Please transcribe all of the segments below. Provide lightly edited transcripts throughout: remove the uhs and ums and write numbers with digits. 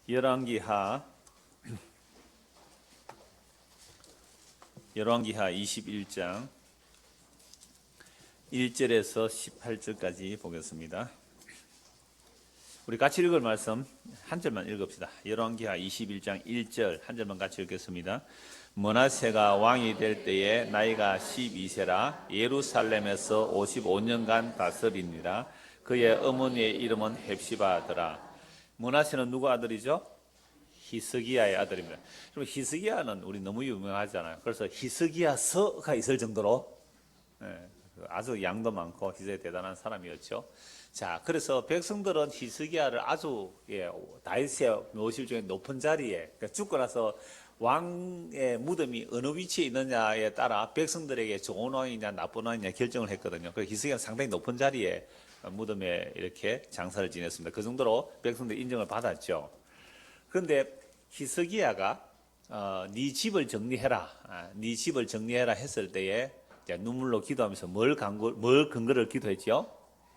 열왕기하 21장 1절에서 18절까지 보겠습니다. 우리 같이 읽을 말씀 한 절만 읽읍시다. 열왕기하 21장 1절 한 절만 같이 읽겠습니다. 므낫세가 왕이 될 때에 나이가 12세라 예루살렘에서 55년간 다스리니라. 그의 어머니의 이름은 헵시바더라. 므낫세는 누구 아들이죠? 히스기야의 아들입니다. 그럼 히스기야는 우리 너무 유명하잖아요. 그래서 히스기야서가 있을 정도로 아주 양도 많고 히스기야 대단한 사람이었죠. 자, 그래서 백성들은 히스기야를 아주 다윗의 묘실 중에 높은 자리에, 그러니까 죽고 나서 왕의 무덤이 어느 위치에 있느냐에 따라 백성들에게 좋은 왕이냐 나쁜 왕이냐 결정을 했거든요. 그래서 히스기야는 상당히 높은 자리에 무덤에 이렇게 장사를 지냈습니다. 그 정도로 백성들 인정을 받았죠. 그런데 히스기야가 네 집을 정리해라, 네 집을 정리해라 했을 때에 눈물로 기도하면서 뭘 근거를 기도했죠?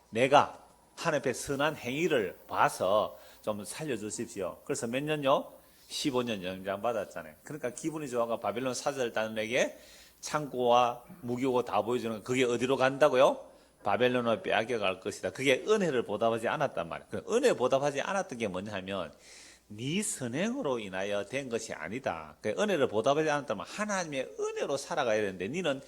내가 하나님 앞에 선한 행위를 봐서 좀 살려주십시오. 그래서 몇 년요? 15년 연장 받았잖아요. 그러니까 기분이 좋아가 바벨론 사절단에게 창고와 무기고 다 보여주는 거, 그게 어디로 간다고요? 바벨론으로 빼앗겨갈 것이다. 그게 은혜를 보답하지 않았단 말이에요. 은혜 보답하지 않았던 게 뭐냐 하면 네 선행으로 인하여 된 것이 아니다. 은혜를 보답하지 않았다면 하나님의 은혜로 살아가야 되는데 너는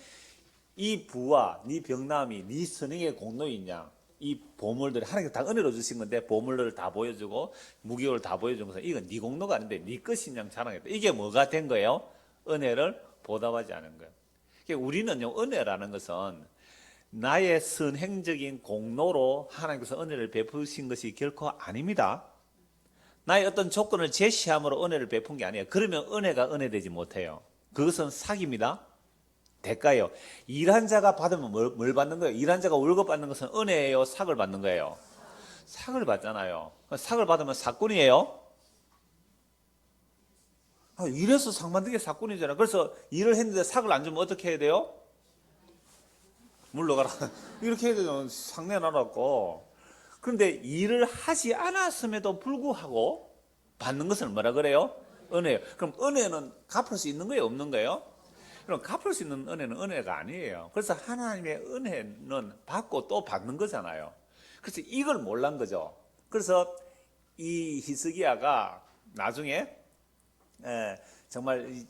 이 부와 네 병남이 네 선행의 공로이냐? 이 보물들이 하나님께 다 은혜로 주신 건데 보물들을 다 보여주고 무기를 다 보여준 것은 이건 네 공로가 아닌데 네 것이냐 자랑했다. 이게 뭐가 된 거예요? 은혜를 보답하지 않은 거예요. 그러니까 우리는요, 은혜라는 것은 나의 선행적인 공로로 하나님께서 은혜를 베푸신 것이 결코 아닙니다. 나의 어떤 조건을 제시함으로 은혜를 베푼 게 아니에요. 그러면 은혜가 은혜되지 못해요. 그것은 사기입니다. 대가예요. 일한 자가 받으면 뭘 받는 거예요? 일한 자가 월급 받는 것은 은혜예요? 삭을 받는 거예요? 삭을 받잖아요. 삭을 받으면 사꾼이에요? 일해서 상 받는 게 사꾼이잖아요. 그래서 일을 했는데 삭을 안 주면 어떻게 해야 돼요? 물러가라. 이렇게 해야 되죠. 상 내놔라고. 그런데 일을 하지 않았음에도 불구하고 받는 것은 뭐라 그래요? 은혜예요. 그럼 은혜는 갚을 수 있는 거예요? 없는 거예요? 그럼 갚을 수 있는 은혜는 은혜가 아니에요. 그래서 하나님의 은혜는 받고 또 받는 거잖아요. 그래서 이걸 몰란 거죠. 그래서 이 히스기야가 나중에 정말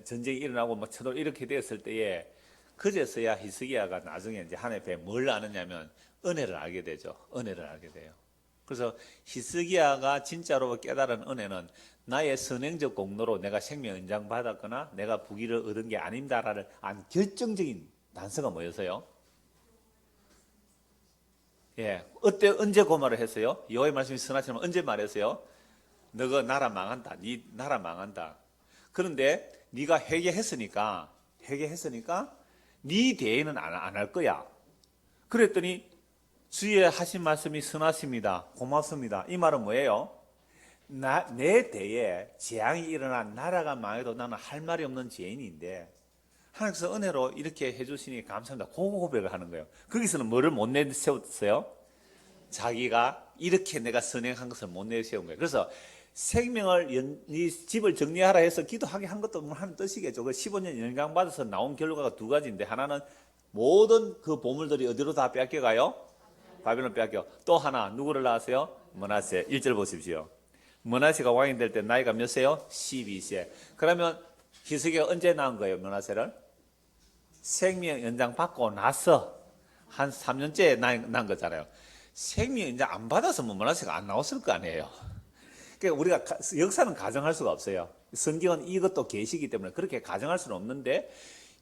전쟁이 일어나고 뭐 쳐도 이렇게 되었을 때에 그제서야 히스기야가 나중에 이제 하나님 앞에 뭘 아느냐면 은혜를 알게 되죠. 은혜를 알게 돼요. 그래서 히스기야가 진짜로 깨달은 은혜는 나의 선행적 공로로 내가 생명 연장 받았거나 내가 부귀를 얻은 게 아닙니다라는 결정적인 단서가 뭐였어요? 어때 언제 그 말을 했어요? 여호와의 말씀이 선하시면 언제 말했어요? 너가 나라 망한다. 네 나라 망한다. 그런데 네가 회개했으니까 네 대에는 안 할 거야. 그랬더니 주의 하신 말씀이 선하십니다. 고맙습니다. 이 말은 뭐예요? 내 대에 재앙이 일어난 나라가 망해도 나는 할 말이 없는 죄인인데 하나님께서 은혜로 이렇게 해주시니 감사합니다. 고백을 하는 거예요. 거기서는 뭐를 못 내세웠어요? 자기가 이렇게 내가 선행한 것을 못 내세운 거예요. 그래서 생명을 집을 정리하라 해서 기도하게 한 것도 하는 뜻이겠죠. 그 15년 연장 받아서 나온 결과가 두 가지인데 하나는 모든 그 보물들이 어디로 다 뺏겨가요? 바벨론 뺏겨. 또 하나 누구를 낳았어요? 므낫세. 1절 보십시오. 므낫세가 왕이 될 때 나이가 몇 세요? 12세. 그러면 히스기야가 언제 낳은 거예요? 므낫세를? 생명 연장 받고 나서 한 3년째 낳은 거잖아요. 생명 연장 안 받아서 므낫세가 안 나왔을 거 아니에요. 그러니까 우리가 역사는 가정할 수가 없어요. 성경은 이것도 계시기 때문에 그렇게 가정할 수는 없는데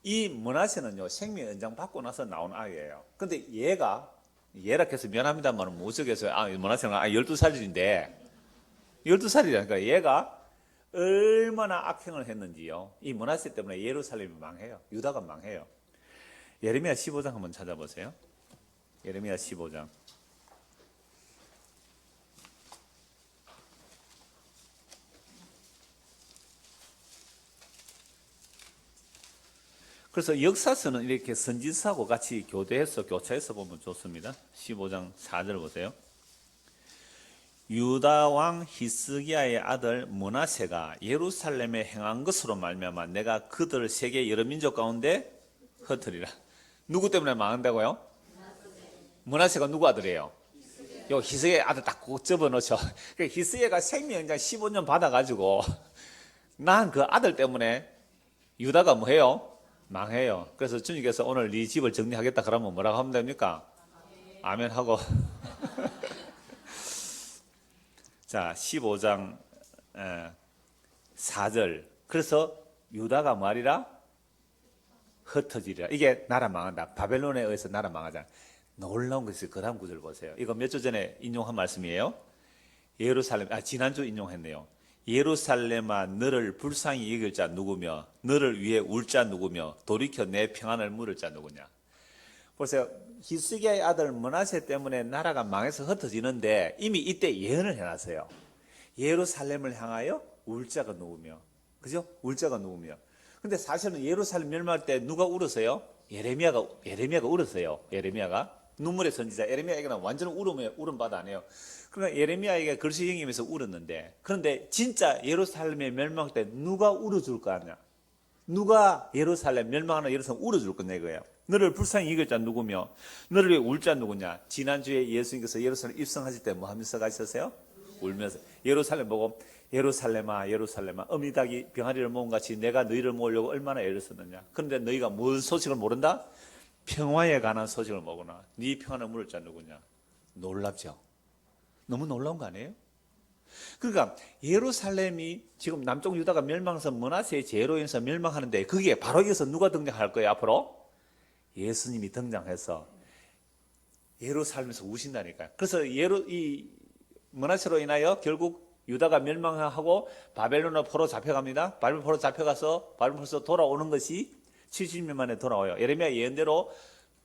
이 므낫세는요, 생명 연장 받고 나서 나온 아이예요. 근데 얘가 예락해서 미안합니다만 무속에서 므낫세는 12살인데 12살이라니까 얘가 얼마나 악행을 했는지요. 이 므낫세 때문에 예루살렘이 망해요. 유다가 망해요. 예레미야 15장 한번 찾아보세요. 예레미야 15장. 그래서 역사서는 이렇게 선지서하고 같이 교차해서 보면 좋습니다. 15장 4절 보세요. 유다 왕 히스기야의 아들 므낫세가 예루살렘에 행한 것으로 말미암아 내가 그들 세계 여러 민족 가운데 흩으리라. 누구 때문에 망한다고요? 므낫세가 누구 아들이에요? 요 히스기야의 아들 딱 꼭 접어넣죠. 히스기야가 생명장 15년 받아가지고 난 그 아들 때문에 유다가 뭐해요? 망해요. 그래서 주님께서 오늘 네 집을 정리하겠다 그러면 뭐라고 하면 됩니까? 아멘 하고 자 15장 4절 그래서 유다가 말이라 흩어지리라. 이게 나라 망한다. 바벨론에 의해서 나라 망하잖아. 놀라운 것이 그 다음 구절 보세요. 이거 몇 주 전에 인용한 말씀이에요. 예루살렘 지난주 인용했네요. 예루살렘아 너를 불쌍히 여길 자 누구며 너를 위해 울 자 누구며 돌이켜 내 평안을 물을 자 누구냐. 보세요. 히스기야의 아들 므낫세 때문에 나라가 망해서 흩어지는데 이미 이때 예언을 해놨어요. 예루살렘을 향하여 울 자가 누구며, 그죠? 울 자가 누구며. 근데 사실은 예루살렘 멸망할 때 누가 울었어요? 예레미야가 울었어요. 예레미야가 눈물의 선지자 예레미야에게는 완전 울음 바다 아니에요. 그러니까 예레미야에게 글씨 영임에서 울었는데, 그런데 진짜 예루살렘의 멸망할 때 누가 울어줄 거 아니야? 누가 예루살렘 멸망하는 예루살렘 울어줄 거냐 이거예요. 너를 불쌍히 여길 자 누구며 너를 위해 울 자 누구냐. 지난주에 예수님께서 예루살렘 입성하실 때 뭐 하면서 가셨어요? 울면서 예루살렘 보고 예루살렘아 예루살렘아 어미닭이 병아리를 모은 같이 내가 너희를 모으려고 얼마나 애를 썼느냐. 그런데 너희가 무슨 소식을 모른다? 평화에 관한 소식을 모르나. 네 평안을 물을 자 누구냐. 놀랍죠. 너무 놀라운 거 아니에요? 그러니까 예루살렘이 지금 남쪽 유다가 멸망해서 므낫세의 죄로 인해서 멸망하는데 그게 바로 여기서 누가 등장할 거예요? 앞으로 예수님이 등장해서 예루살렘에서 우신다니까요. 그래서 이 므낫세로 인하여 결국 유다가 멸망하고 바벨론으로 포로 잡혀갑니다. 바벨론 포로 잡혀가서 바벨론에서 돌아오는 것이 70년 만에 돌아와요. 예레미야 예언대로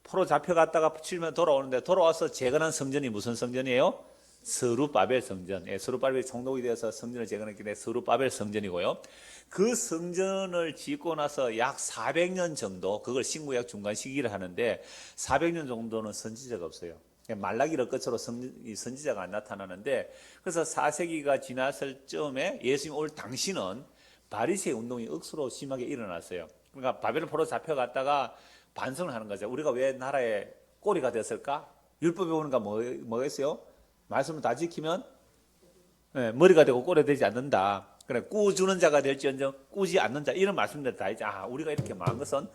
포로 잡혀갔다가 70년 돌아오는데 돌아와서 재건한 성전이 무슨 성전이에요? 스룹바벨 성전. 스룹바벨이 총독이 되어서 성전을 재건했기 때문에 스룹바벨 성전이고요. 그 성전을 짓고 나서 약 400년 정도, 그걸 신구약 중간 시기를 하는데 400년 정도는 선지자가 없어요. 말라기를 끝으로 선지자가 안 나타나는데, 그래서 4세기가 지났을 즈음에 예수님 올 당시는 바리새의 운동이 억수로 심하게 일어났어요. 그러니까 바벨론 포로 잡혀갔다가 반성을 하는 거죠. 우리가 왜 나라의 꼬리가 됐을까? 율법에 오는가 뭐겠어요? 말씀을 다 지키면 머리가 되고 꼬리가 되지 않는다. 그래 꾸주는 자가 될지언정 꾸지 않는 자, 이런 말씀들 다 있죠. 우리가 이렇게 망한 것은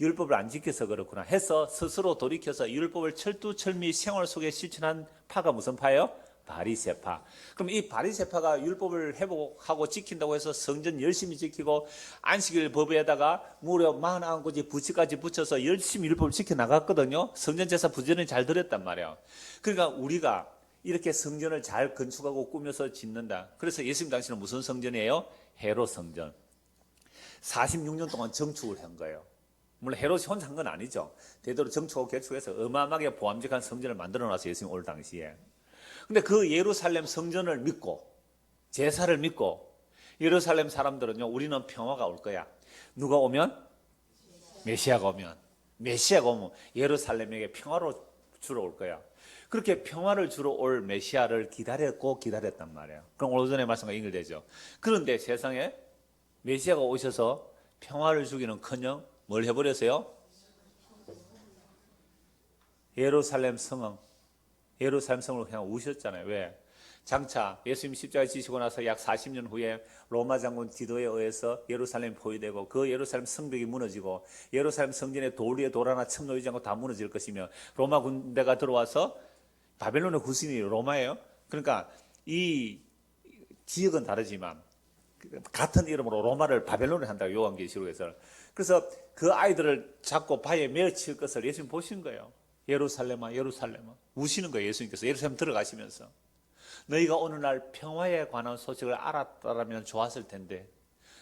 율법을 안 지켜서 그렇구나 해서 스스로 돌이켜서 율법을 철두철미 생활 속에 실천한 파가 무슨 파예요? 바리새파. 그럼 이 바리새파가 율법을 회복하고 지킨다고 해서 성전 열심히 지키고 안식일 법에다가 무려 49가지 부치까지 붙여서 열심히 율법을 지켜나갔거든요. 성전 제사 부지런히 잘 드렸단 말이에요. 그러니까 우리가 이렇게 성전을 잘 건축하고 꾸며서 짓는다. 그래서 예수님 당시는 무슨 성전이에요? 헤롯 성전. 46년 동안 정축을 한 거예요. 물론 헤롯이 혼자 한 건 아니죠. 대대로 정축하고 개축해서 어마어마하게 보암직한 성전을 만들어 놨어요. 예수님 올 당시에. 근데 그 예루살렘 성전을 믿고 제사를 믿고 예루살렘 사람들은요, 우리는 평화가 올 거야. 누가 오면? 메시아가 오면 예루살렘에게 평화로 주러 올 거야. 그렇게 평화를 주러 올 메시아를 기다렸단 말이에요. 그럼 오늘 전에 말씀과 연결되죠. 그런데 세상에 메시아가 오셔서 평화를 주기는커녕 뭘 해버렸어요? 예루살렘 성을 그냥 우셨잖아요. 왜? 장차 예수님 십자가에 지시고 나서 약 40년 후에 로마 장군 디도에 의해서 예루살렘이 포위되고 그 예루살렘 성벽이 무너지고 예루살렘 성전에 돌 위에 돌 하나 첨 놓이지 않고 다 무너질 것이며 로마 군대가 들어와서 바벨론의 구심이 로마예요. 그러니까 이 지역은 다르지만 같은 이름으로 로마를 바벨론을 한다고 요한계시록에서. 그래서 그 아이들을 잡고 바위에 메어칠 것을 예수님 보신 거예요. 예루살렘아 예루살렘아 우시는 거예요. 예수님께서 예루살렘 들어가시면서 너희가 오늘날 평화에 관한 소식을 알았다면 좋았을 텐데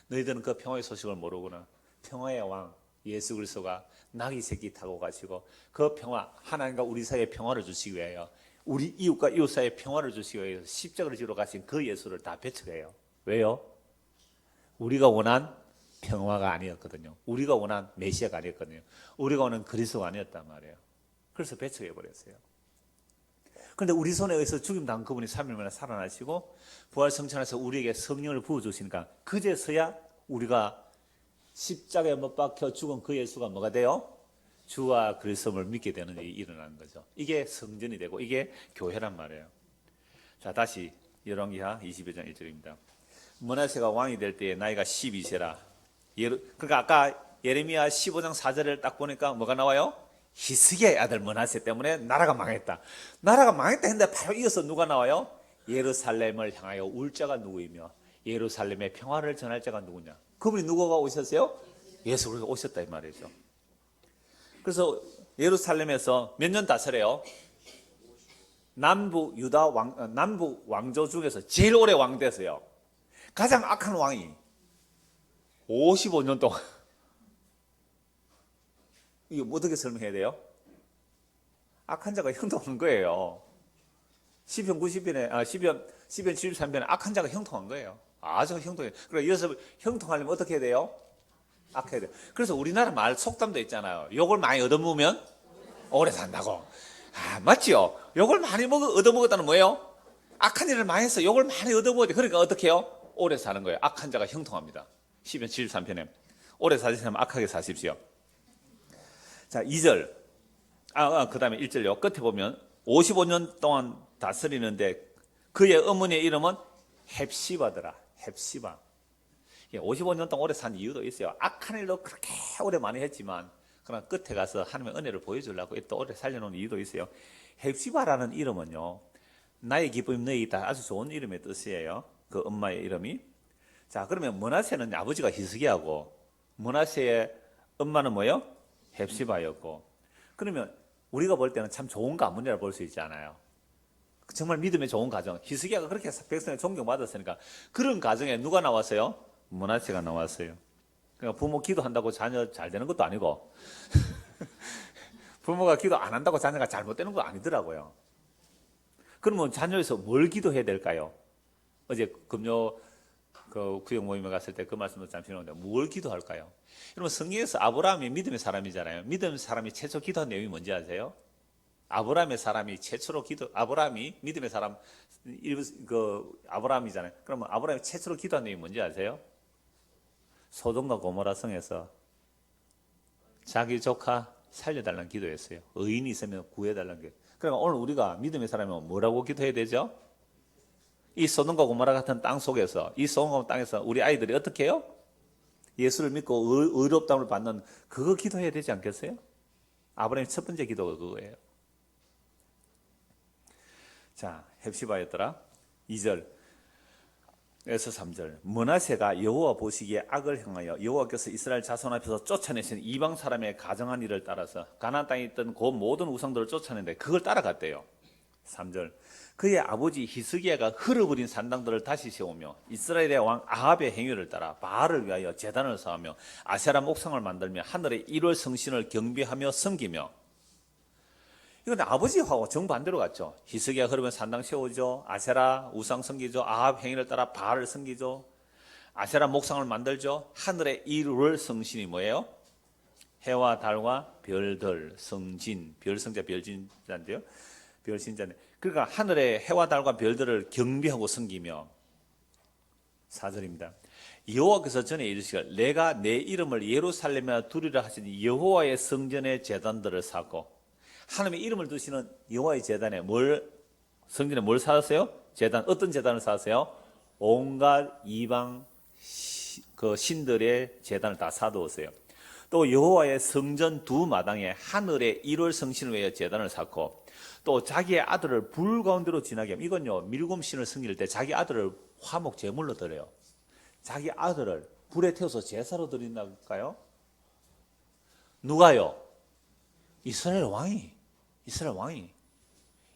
너희들은 그 평화의 소식을 모르구나. 평화의 왕 예수 그리스도가 나귀 새끼 타고 가시고 그 평화, 하나님과 우리 사이에 평화를 주시기 위하여 우리 이웃과 이웃 사이에 평화를 주시기 위하여 십자가를 지러 가신 그 예수를 다 배척해요. 왜요? 우리가 원한 평화가 아니었거든요. 우리가 원한 메시아가 아니었거든요. 우리가 원한 그리스도가 아니었단 말이에요. 그래서 배척해버렸어요. 그런데 우리 손에 의해서 죽임당한 그분이 3일 만에 살아나시고 부활성천에서 우리에게 성령을 부어주시니까 그제서야 우리가 십자가에 못 박혀 죽은 그 예수가 뭐가 돼요? 주와 그리스도를 믿게 되는 일이 일어나는 거죠. 이게 성전이 되고 이게 교회란 말이에요. 자, 다시 열왕기하 22장 1절입니다. 므낫세가 왕이 될 때에 나이가 12세라. 그러니까 아까 예레미야 15장 4절을 딱 보니까 뭐가 나와요? 히스기야의 아들 므낫세 때문에 나라가 망했다. 나라가 망했다 했는데 바로 이어서 누가 나와요? 예루살렘을 향하여 울 자가 누구이며 예루살렘의 평화를 전할 자가 누구냐? 그분이 누구가 오셨어요? 예수 그리스도가 오셨다 이 말이죠. 그래서 예루살렘에서 몇 년 다스려요? 남부 왕조 중에서 제일 오래 왕 됐어요. 가장 악한 왕이 55년 동안. 이거 어떻게 설명해야 돼요? 악한 자가 형통한 거예요. 시편 73편에 악한 자가 형통한 거예요. 아주 형통해요. 그래서 이어서 형통하려면 어떻게 해야 돼요? 악해야 돼요. 그래서 우리나라 말 속담도 있잖아요. 욕을 많이 얻어먹으면 오래 산다고. 맞죠? 욕을 많이 얻어먹었다는 뭐예요? 악한 일을 많이 해서 욕을 많이 얻어먹어야 돼. 그러니까 어떻게 해요? 오래 사는 거예요. 악한 자가 형통합니다. 시편 73편에 오래 사시려면 악하게 사십시오. 자, 2절. 그 다음에 1절요. 끝에 보면 55년 동안 다스리는데 그의 어머니의 이름은 헵시바더라. 헵시바. 55년 동안 오래 산 이유도 있어요. 악한 일도 그렇게 오래 많이 했지만 그러나 끝에 가서 하나님의 은혜를 보여주려고 또 오래 살려놓은 이유도 있어요. 헵시바라는 이름은요, 나의 기쁨이 너희다. 아주 좋은 이름의 뜻이에요. 그 엄마의 이름이. 자, 그러면 므낫세는 아버지가 히스기야고 므낫세의 엄마는 뭐예요? 헵시바였고. 그러면 우리가 볼 때는 참 좋은 가문이라 볼 수 있잖아요. 정말 믿음의 좋은 가정. 히스기야가 그렇게 백성에 존경받았으니까 그런 가정에 누가 나왔어요? 므낫세가 나왔어요. 그러니까 부모 기도한다고 자녀 잘 되는 것도 아니고 부모가 기도 안 한다고 자녀가 잘못되는 거 아니더라고요. 그러면 자녀에서 뭘 기도해야 될까요? 어제 금요 그 구역 모임에 갔을 때 그 말씀도 잠시 나오는데 뭘 기도할까요? 여러분 성경에서 아브라함이 믿음의 사람이잖아요. 믿음의 사람이 최초 기도한 내용이 뭔지 아세요? 아브라함의 사람이 최초로 아브라함이 믿음의 사람 아브라함이잖아요. 그러면 아브라함이 최초로 기도한 내용이 뭔지 아세요? 소돔과 고모라 성에서 자기 조카 살려달라는 기도였어요. 의인이 있으면 구해달라는 기도. 그러니까 오늘 우리가 믿음의 사람이면 뭐라고 기도해야 되죠? 이 소돔과 고모라 같은 땅 속에서, 이 소돔과 땅에서 우리 아이들이 어떻게 해요? 예수를 믿고 의롭다움을 받는 그거 기도해야 되지 않겠어요? 아브라함의 첫 번째 기도가 그거예요. 자, 헵시바였더라. 2절에서 3절. 므낫세가 여호와 보시기에 악을 행하여 여호와께서 이스라엘 자손 앞에서 쫓아내신 이방 사람의 가정한 일을 따라서 가나안 땅에 있던 그 모든 우상들을 쫓아내는데 그걸 따라갔대요. 3절. 그의 아버지 히스기야가 흘러버린 산당들을 다시 세우며 이스라엘의 왕 아합의 행위를 따라 바알을 위하여 제단을 쌓으며 아세라 목상을 만들며 하늘의 1월 성신을 경배하며 섬기며. 이건 아버지하고 정반대로 갔죠. 히스기야 흐르면 산당 세우죠. 아세라 우상 섬기죠. 아합 행위를 따라 바알을 섬기죠. 아세라 목상을 만들죠. 하늘의 1월 성신이 뭐예요? 해와 달과 별들, 성진, 별성자 별진자인데요. 별신자네. 그러니까 하늘의 해와 달과 별들을 경배하고 섬기며. 4절입니다. 여호와께서 전에 이르시기를 내가 내 이름을 예루살렘에 두리라 하시니 여호와의 성전의 제단들을 쌓고. 하나님의 이름을 두시는 여호와의 제단에 성전에 뭘 쌓았어요? 제단, 어떤 제단을 쌓았어요? 온갖 이방 그 신들의 제단을 다 쌓아두었어요. 또 여호와의 성전 두 마당에 하늘의 1월 성신을 위하여 제단을 쌓고 또 자기의 아들을 불 가운데로 지나게 하면 이건요 밀곰신을 섬길 때 자기 아들을 화목 제물로 드려요. 자기 아들을 불에 태워서 제사로 드린다니까요. 누가요? 이스라엘 왕이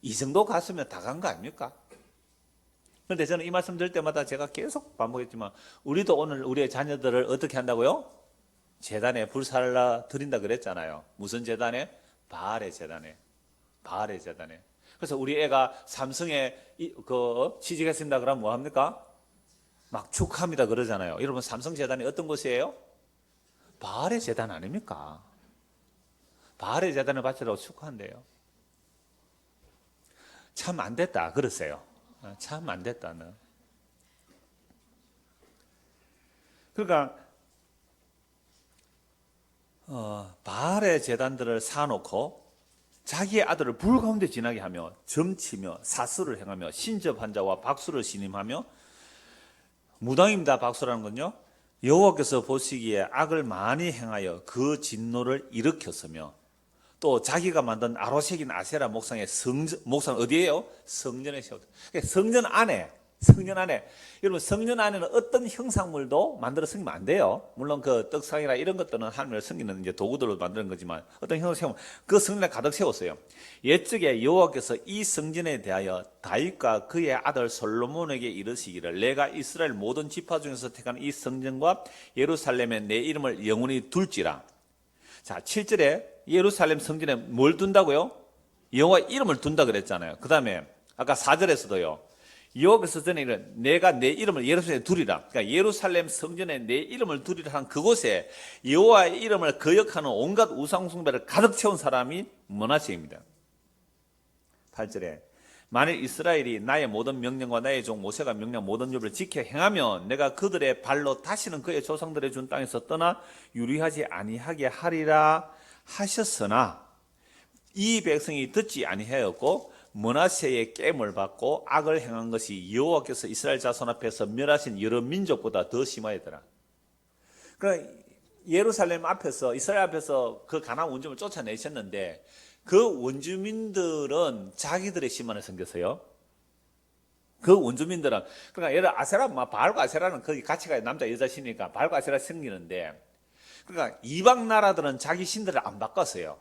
이 정도 갔으면 다 간 거 아닙니까? 그런데 저는 이 말씀 들을 때마다 제가 계속 반복했지만 우리도 오늘 우리의 자녀들을 어떻게 한다고요? 제단에 불살라 드린다 그랬잖아요. 무슨 제단에? 바알의 제단에. 그래서 우리 애가 삼성에 취직했습니다 그러면 뭐 합니까? 막 축하합니다 그러잖아요. 여러분 삼성 제단이 어떤 곳이에요? 바알의 제단 아닙니까? 바알의 제단을 바치라고 축하한대요. 참 안 됐다 그러세요. 참 안 됐다는. 그러니까 바알의 제단들을 쌓아놓고 자기의 아들을 불 가운데 지나게 하며 점치며 사슬을 행하며 신접한 자와 박수를 신임하며, 무당입니다. 박수라는 건요, 여호와께서 보시기에 악을 많이 행하여 그 진노를 일으켰으며, 또 자기가 만든 아로색인 아세라 목상 어디예요? 성전에 세웠다. 성전 안에 여러분, 성전 안에는 어떤 형상물도 만들어 섬기면 안 돼요. 물론 그 떡상이나 이런 것들은 하나님을 섬기는 이제 도구들로 만드는 거지만, 어떤 형상 세우면 그 성전에 가득 세웠어요. 옛적에 여호와께서 이 성전에 대하여 다윗과 그의 아들 솔로몬에게 이르시기를, 내가 이스라엘 모든 지파 중에서 택한 이 성전과 예루살렘에 내 이름을 영원히 둘지라. 자, 7절에 예루살렘 성전에 뭘 둔다고요? 여호와 이름을 둔다 그랬잖아요. 그 다음에 아까 4절에서도요, 여호와께서 전에 이르 내가 내 이름을 예루살렘에 두리라. 그러니까 예루살렘 성전에 내 이름을 두리라 한 그곳에 여호와의 이름을 거역하는 온갖 우상 숭배를 가득 채운 사람이 므낫세입니다. 8절에 만일 이스라엘이 나의 모든 명령과 나의 종 모세가 명령 모든 율법을 지켜 행하면 내가 그들의 발로 다시는 그의 조상들의 준 땅에서 떠나 유리하지 아니하게 하리라 하셨으나, 이 백성이 듣지 아니하였고 므낫세의 깨물 받고 악을 행한 것이 여호와께서 이스라엘 자손 앞에서 멸하신 여러 민족보다 더 심하였더라. 그러니까 예루살렘 앞에서, 이스라엘 앞에서 그 가나안 원주민을 쫓아내셨는데, 그 원주민들은 자기들의 신만을 섬겼어요. 그 원주민들은, 그러니까 예를 들어 아세라, 바알과 아세라는 거기 같이 가야 남자 여자 신이니까 바알과 아세라 섬기는데, 그러니까 이방 나라들은 자기 신들을 안 바꿨어요.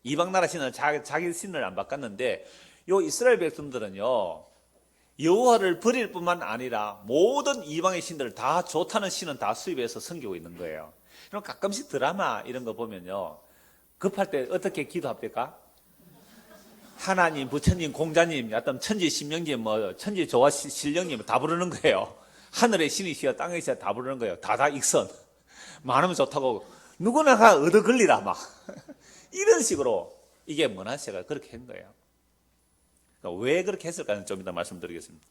이방 나라 신은 자기 신을 안 바꿨는데, 요 이스라엘 백성들은요, 여호와를 버릴 뿐만 아니라 모든 이방의 신들을 다 좋다는 신은 다 수입해서 섬기고 있는 거예요. 그럼 가끔씩 드라마 이런 거 보면요, 급할 때 어떻게 기도합니까? 하나님, 부처님, 공자님, 어떤 천지 신명님, 천지 조화 신령님 다 부르는 거예요. 하늘의 신이시여 땅의 신이시여 다 부르는 거예요. 다 익선. 많으면 좋다고 누구나 가 얻어 걸리라 막 이런 식으로. 이게 므낫세가 그렇게 한 거예요. 그러니까 왜 그렇게 했을까는 좀 이따 말씀드리겠습니다.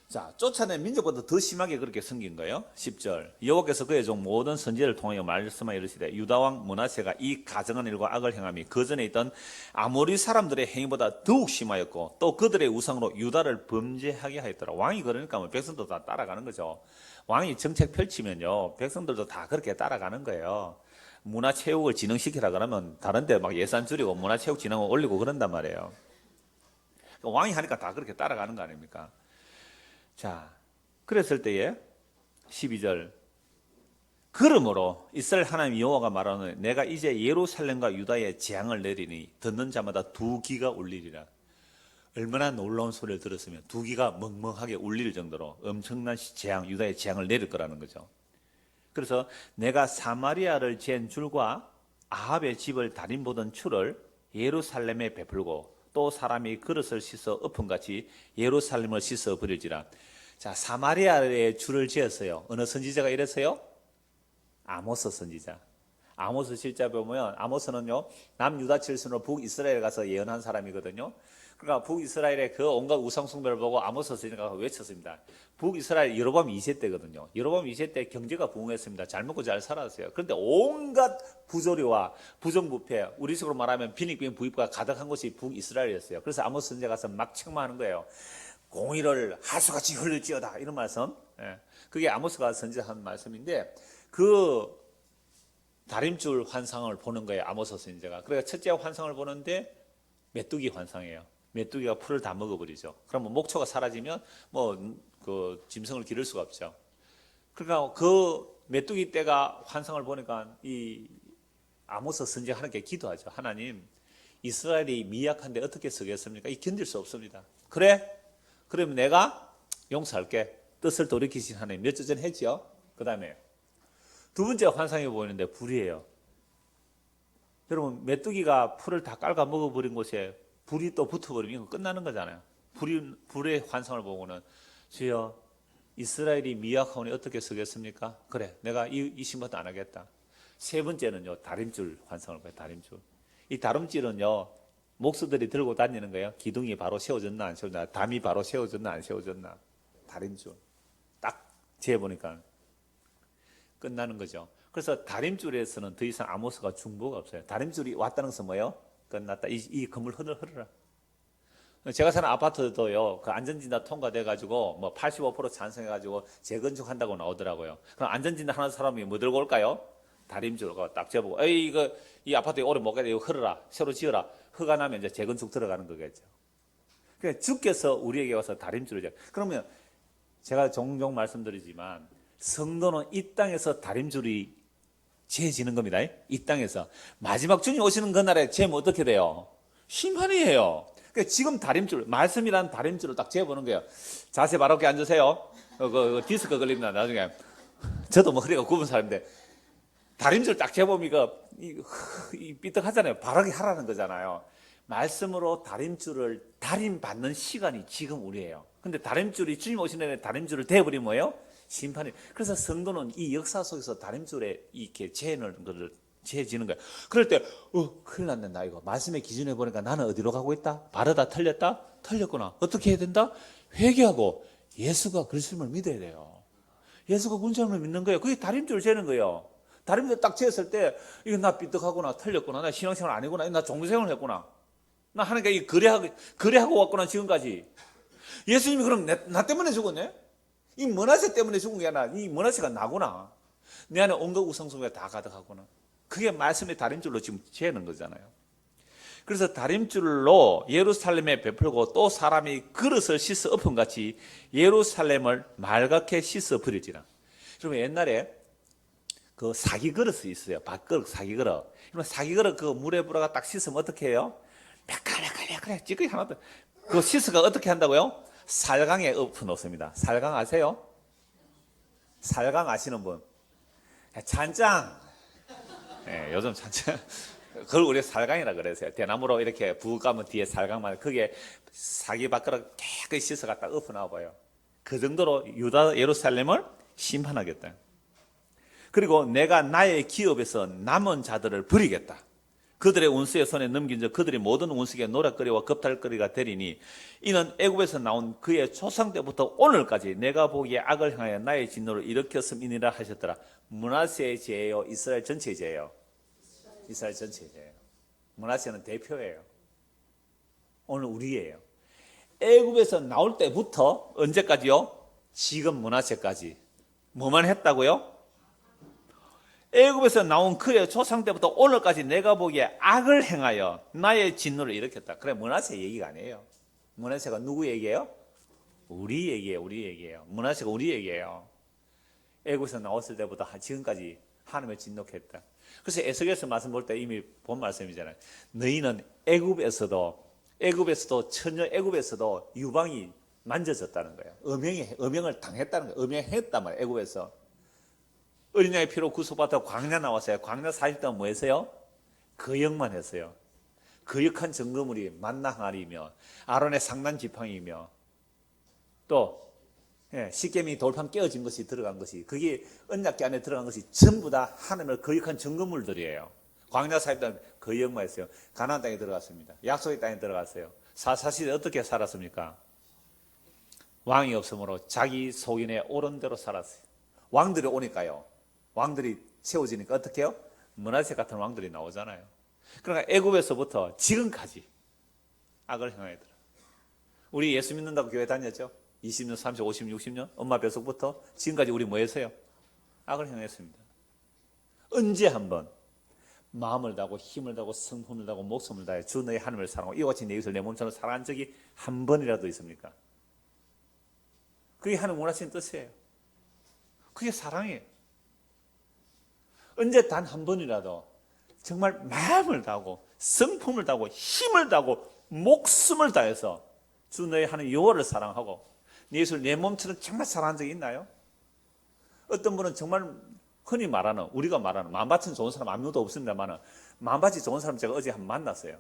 자, 쫓아낸 민족보다 더 심하게 그렇게 섬긴 거예요. 10절 여호와께서 그의 종 모든 선지자를 통하여 말씀하여 이르시되, 유다왕 므낫세가 이 가증한 일과 악을 행함이 그 전에 있던 아모리 사람들의 행위보다 더욱 심하였고 또 그들의 우상으로 유다를 범죄하게 하였더라. 왕이 그러니까 백성도 다 따라가는 거죠. 왕이 정책 펼치면요, 백성들도 다 그렇게 따라가는 거예요. 문화체육을 진흥시키라 그러면 다른 데 막 예산 줄이고 문화체육 진흥을 올리고 그런단 말이에요. 왕이 하니까 다 그렇게 따라가는 거 아닙니까? 자, 그랬을 때에 12절 그러므로 이스라엘 하나님 여호와가 말하는, 내가 이제 예루살렘과 유다에 재앙을 내리니 듣는 자마다 두 귀가 울리리라. 얼마나 놀라운 소리를 들었으면 두 귀가 멍멍하게 울릴 정도로 엄청난 재앙, 유다의 재앙을 내릴 거라는 거죠. 그래서 내가 사마리아를 잰 줄과 아합의 집을 다림 보던 추를 예루살렘에 베풀고 또 사람이 그릇을 씻어 엎은같이 예루살렘을 씻어 버릴지라. 자, 사마리아에 줄을 지었어요. 어느 선지자가 이랬어요? 아모스 선지자. 아모스 실자 보면 아모스는요, 남유다 칠순으로 북이스라엘 가서 예언한 사람이거든요. 그러니까 북이스라엘의 그 온갖 우상숭배를 보고 아모스 선지자가 외쳤습니다. 북이스라엘 여로보암 2세 때거든요. 여로보암 2세 때 경제가 부흥했습니다. 잘 먹고 잘 살았어요. 그런데 온갖 부조리와 부정부패, 우리식으로 말하면 빈익빈 부익부가 가득한 곳이 북이스라엘이었어요. 그래서 아모스 선지자가 가서 막 책망하는 거예요. 공의를 하수같이 흘릴지어다, 이런 말씀. 그게 아모스가 선지자한 말씀인데, 그 다림줄 환상을 보는 거예요, 아모스 선지자가. 그러니까 첫째 환상을 보는데 메뚜기 환상이에요. 메뚜기가 풀을 다 먹어버리죠. 그러면 목초가 사라지면 그 짐승을 기를 수가 없죠. 그러니까 그 메뚜기 떼가 환상을 보니까 이 아모스 선지자 하나님께 기도하죠. 하나님, 이스라엘이 미약한데 어떻게 서겠습니까? 이 견딜 수 없습니다. 그래? 그러면 내가 용서할게. 뜻을 돌이키신 하나님. 몇 주 전에 했죠. 그 다음에 두 번째 환상이 보이는데 불이에요. 여러분, 메뚜기가 풀을 다 깔아 먹어버린 곳에 불이 또 붙어버리면 끝나는 거잖아요. 불의 환상을 보고는, 주여, 이스라엘이 미약하오니 어떻게 서겠습니까? 그래, 내가 이 신부도 안 하겠다. 세 번째는요, 다림줄 환상을 봐요. 다림줄. 이 다림줄은요, 목수들이 들고 다니는 거예요. 기둥이 바로 세워졌나 안 세워졌나, 담이 바로 세워졌나 안 세워졌나, 다림줄 딱 재보니까 끝나는 거죠. 그래서 다림줄에서는 더 이상 아모스가 중보가 없어요. 다림줄이 왔다는 것은 뭐예요? 끝났다. 이 건물 흐르라. 제가 사는 아파트도요, 그 안전진단 통과돼가지고, 뭐 85% 찬성해가지고 재건축한다고 나오더라고요. 그럼 안전진단 하는 사람이 뭐 들고 올까요? 다림줄 딱 재보고, 에이, 이 아파트에 오래 못 가야 돼. 이거 흐르라. 새로 지어라. 허가 나면 이제 재건축 들어가는 거겠죠. 그러니까 주께서 우리에게 와서 다림줄을 그러면 제가 종종 말씀드리지만, 성도는 이 땅에서 다림줄이 재지는 겁니다. 이 땅에서. 마지막 주님 오시는 그날에 재면 어떻게 돼요? 심판이에요. 그러니까 지금 다림줄, 말씀이라는 다림줄을 딱 재보는 거예요. 자세 바르게 앉으세요. 디스크 걸립니다, 나중에. 저도 뭐 허리가 굽은 사람인데, 다림줄 딱 재보면 이 삐딱하잖아요. 바르게 하라는 거잖아요. 말씀으로 다림줄을 다림받는 시간이 지금 우리예요. 근데 다림줄이 주님 오시는 날에 다림줄을 대버리면 뭐예요? 심판이. 그래서 성도는 이 역사 속에서 다림줄에 이렇게 재는 것을 재지는 거야. 그럴 때, 큰일 났네, 나 이거. 말씀의 기준에 보니까 나는 어디로 가고 있다? 바르다, 틀렸다? 틀렸구나. 어떻게 해야 된다? 회개하고 예수가 그리스도를 믿어야 돼요. 예수가 군사를 믿는 거예요. 그게 다림줄을 재는 거예요. 다림줄 딱 재었을 때, 이거 나 삐딱하구나, 틀렸구나, 나 신앙생활 아니구나, 나 종교생활을 했구나. 나 하니까 이 거래하고 왔구나, 지금까지. 예수님이 그럼 나 때문에 죽었네? 이 머나세 때문에 죽은 게 아니라 이 머나세가 나구나. 내 안에 온갖 우상숭배가 다 가득하구나. 그게 말씀의 다림줄로 지금 재는 거잖아요. 그래서 다림줄로 예루살렘에 베풀고 또 사람이 그릇을 씻어 엎은 같이 예루살렘을 맑게 씻어 버리지라. 그러면 옛날에 그 사기 그릇이 있어요. 밥그릇, 사기 그릇. 그러면 사기 그릇 그 물에 불어가 딱 씻으면 어떻게 해요? 매끌매끌매끌 찌꺼기 하나도. 그 씻어가 어떻게 한다고요? 살강에 엎어 놓습니다. 살강 아세요? 살강 아시는 분? 찬장. 네, 요즘 찬장. 그걸 우리 살강이라 그랬어요. 대나무로 이렇게 부엌 가면 뒤에 살강만, 그게 사기 밥그릇 깨끗이 씻어 갖다 엎어 놔봐요. 그 정도로 유다 예루살렘을 심판하겠다. 그리고 내가 나의 기업에서 남은 자들을 버리겠다. 그들의 원수의 손에 넘긴 적 그들이 모든 원수에게 노략거리와 겁탈거리가 되리니 이는 애굽에서 나온 그의 조상 때부터 오늘까지 내가 보기에 악을 향하여 나의 진노를 일으켰음이니라 하셨더라. 므낫세의 죄예요? 이스라엘 전체의 죄예요? 이스라엘 전체의 죄예요. 므낫세는 대표예요. 오늘 우리예요. 애굽에서 나올 때부터 언제까지요? 지금 므낫세까지. 뭐만 했다고요? 애굽에서 나온 그의 조상 때부터 오늘까지 내가 보기에 악을 행하여 나의 진노를 일으켰다. 그래, 므낫세 얘기가 아니에요. 므낫세가 누구 얘기예요? 우리 얘기예요. 우리 얘기예요. 므낫세가 우리 얘기예요. 애굽에서 나왔을 때부터 지금까지 하나님을 진노했다. 그래서 에스겔서 말씀 볼 때 이미 본 말씀이잖아요. 너희는 애굽에서도 처녀 애굽에서도 유방이 만져졌다는 거예요. 음행을 당했다는 거예요. 음행했단 말이에요. 애굽에서. 어린 양의 피로 구속받아 광야 나왔어요. 광야 40동안 뭐 했어요? 거역만 했어요. 거역한 증거물이 만나 항아리이며 아론의 상단 지팡이이며 또 십계명이 돌판 깨어진 것이 들어간 것이, 그게 언약궤 안에 들어간 것이 전부 다 하나님을 거역한 증거물들이에요. 광야 40동안 거역만 했어요. 가나안 땅에 들어갔습니다. 약속의 땅에 들어갔어요. 사사시대 어떻게 살았습니까? 왕이 없으므로 자기 소인의 옳은 대로 살았어요. 왕들이 오니까요. 왕들이 세워지니까 어떻게 해요? 므낫세 같은 왕들이 나오잖아요. 그러니까 애굽에서부터 지금까지 악을 행하더라. 우리 예수 믿는다고 교회 다녔죠? 20년, 30, 50, 60년? 엄마 뱃속부터 지금까지 우리 뭐 했어요? 악을 행했습니다. 언제 한번 마음을 다하고 힘을 다하고 성품을 다하고 목숨을 다해 주 너의 하나님을 사랑하고 이와 같이 내 이웃을 내 몸처럼 사랑한 적이 한 번이라도 있습니까? 그게 하나님 원하시는 뜻이에요. 그게 사랑이에요. 언제 단 한 번이라도 정말 마음을 다하고 성품을 다하고 힘을 다하고 목숨을 다해서 주 너의 하나님 여호와를 사랑하고 내 이웃을 내 몸처럼 정말 사랑한 적이 있나요? 어떤 분은 정말 흔히 말하는, 우리가 말하는 마음밭은 좋은 사람 아무도 없습니다만 마음밭이 좋은 사람 제가 어제 한번 만났어요.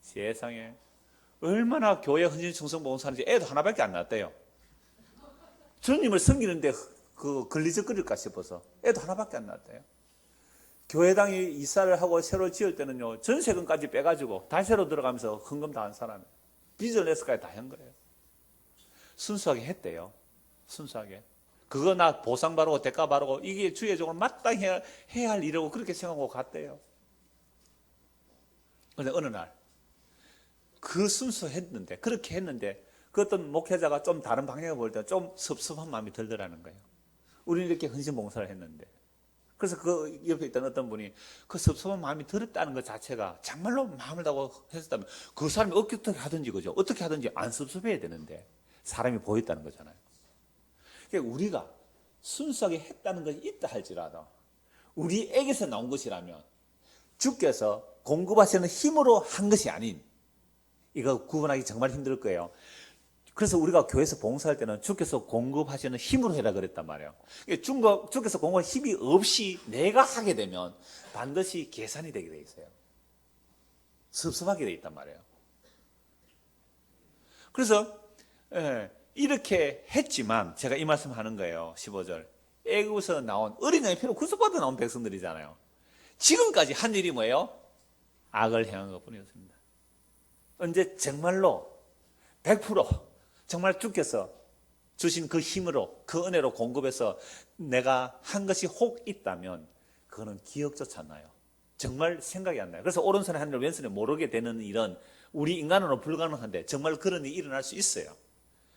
세상에 얼마나 교회 헌신충성 보온 사는지 애도 하나밖에 안 낳았대요. 주님을 섬기는데 그 걸리적거릴까 싶어서 애도 하나밖에 안 낳았대요. 교회당이 이사를 하고 새로 지을 때는요, 전세금까지 빼가지고 다시 새로 들어가면서 헌금 다 한 사람이 비즈니스까지 다 한 거예요. 순수하게 했대요. 순수하게. 그거 나 보상 바르고 대가 바르고 이게 주의적으로 마땅히 해야 할 일이라고 그렇게 생각하고 갔대요. 그런데 어느 날 그 순수했는데, 그렇게 했는데 그 어떤 목회자가 좀 다른 방향을 볼 때 좀 섭섭한 마음이 들더라는 거예요. 우리는 이렇게 헌신봉사를 했는데. 그래서 그 옆에 있던 어떤 분이 그 섭섭한 마음이 들었다는 것 자체가 정말로 마음을 다고 했었다면 그 사람이 어떻게 하든지, 그죠? 어떻게 하든지 안 섭섭해야 되는데 사람이 보였다는 거잖아요. 그러니까 우리가 순수하게 했다는 것이 있다 할지라도 우리에게서 나온 것이라면 주께서 공급하시는 힘으로 한 것이 아닌, 이거 구분하기 정말 힘들 거예요. 그래서 우리가 교회에서 봉사할 때는 주께서 공급하시는 힘으로 해라 그랬단 말이에요. 주께서 공급할 힘이 없이 내가 하게 되면 반드시 계산이 되게 돼 있어요. 섭섭하게 돼 있단 말이에요. 그래서 이렇게 했지만 제가 이 말씀 하는 거예요. 15절. 애굽에서 나온 어린 양의 피로 구속받아 나온 백성들이잖아요. 지금까지 한 일이 뭐예요? 악을 행한 것뿐이었습니다. 언제 정말로 100% 정말 주께서 주신 그 힘으로, 그 은혜로 공급해서 내가 한 것이 혹 있다면 그거는 기억조차 안 나요. 정말 생각이 안 나요. 그래서 오른손에 한 일, 왼손에 모르게 되는 일은 우리 인간으로 불가능한데 정말 그런 일이 일어날 수 있어요.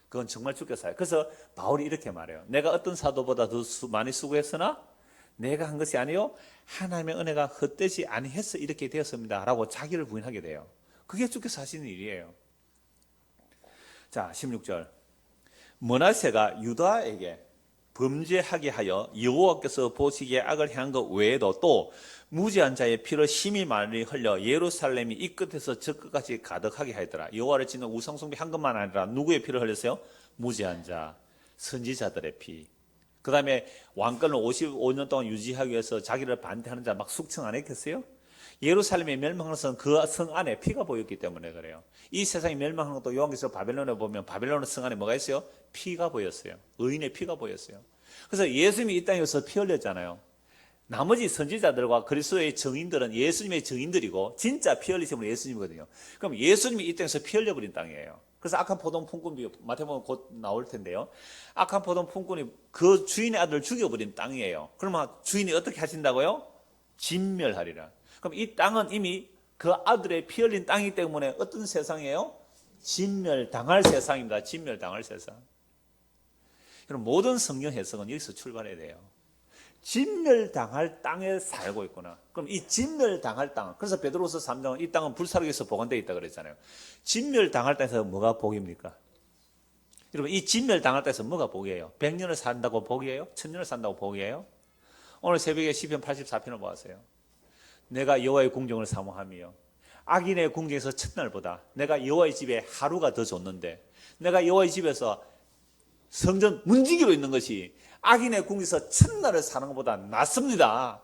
그건 정말 주께서 해요. 그래서 바울이 이렇게 말해요. 내가 어떤 사도보다 더 많이 수고했으나 내가 한 것이 아니요 하나님의 은혜가 헛되지 아니해서 이렇게 되었습니다 라고 자기를 부인하게 돼요. 그게 주께서 하시는 일이에요. 자, 16절. 므낫세가 유다에게 범죄하게 하여 여호와께서 보시기에 악을 행한 것 외에도 또 무지한 자의 피를 심히 많이 흘려 예루살렘이 이 끝에서 저 끝까지 가득하게 하였더라. 여호와를 짓는 우상숭배 한 것만 아니라 누구의 피를 흘렸어요? 무지한 자, 선지자들의 피. 그 다음에 왕권을 55년 동안 유지하기 위해서 자기를 반대하는 자 막 숙청 안 했겠어요? 예루살렘이 멸망하는 것은 그 성 안에 피가 보였기 때문에 그래요. 이 세상이 멸망하는 것도 요한계시록 바벨론에 보면 바벨론 성 안에 뭐가 있어요? 피가 보였어요. 의인의 피가 보였어요. 그래서 예수님이 이 땅에 와서 피 흘렸잖아요. 나머지 선지자들과 그리스도의 증인들은 예수님의 증인들이고 진짜 피 흘리신 분은 예수님이거든요. 그럼 예수님이 이 땅에서 피 흘려버린 땅이에요. 그래서 악한 포도원 품꾼이 마태복음 곧 나올 텐데요. 악한 포도원 품꾼이 그 주인의 아들을 죽여버린 땅이에요. 그러면 주인이 어떻게 하신다고요? 진멸하리라. 그럼 이 땅은 이미 그 아들의 피 흘린 땅이기 때문에 어떤 세상이에요? 진멸당할 세상입니다. 진멸당할 세상. 그럼 모든 성경 해석은 여기서 출발해야 돼요. 진멸당할 땅에 살고 있구나. 그럼 이 진멸당할 땅, 그래서 베드로서 3장은 이 땅은 불사르기 위해서 보관되어 있다 그랬잖아요. 진멸당할 땅에서 뭐가 복입니까? 여러분, 이 진멸당할 땅에서 뭐가 복이에요? 100년을 산다고 복이에요? 1000년을 산다고 복이에요? 오늘 새벽에 시편 84편을 보았어요. 내가 여호와의 궁정을 사모하며 악인의 궁정에서 첫날보다 내가 여호와의 집에 하루가 더 좋는데, 내가 여호와의 집에서 성전 문지기로 있는 것이 악인의 궁정에서 첫날을 사는 것보다 낫습니다.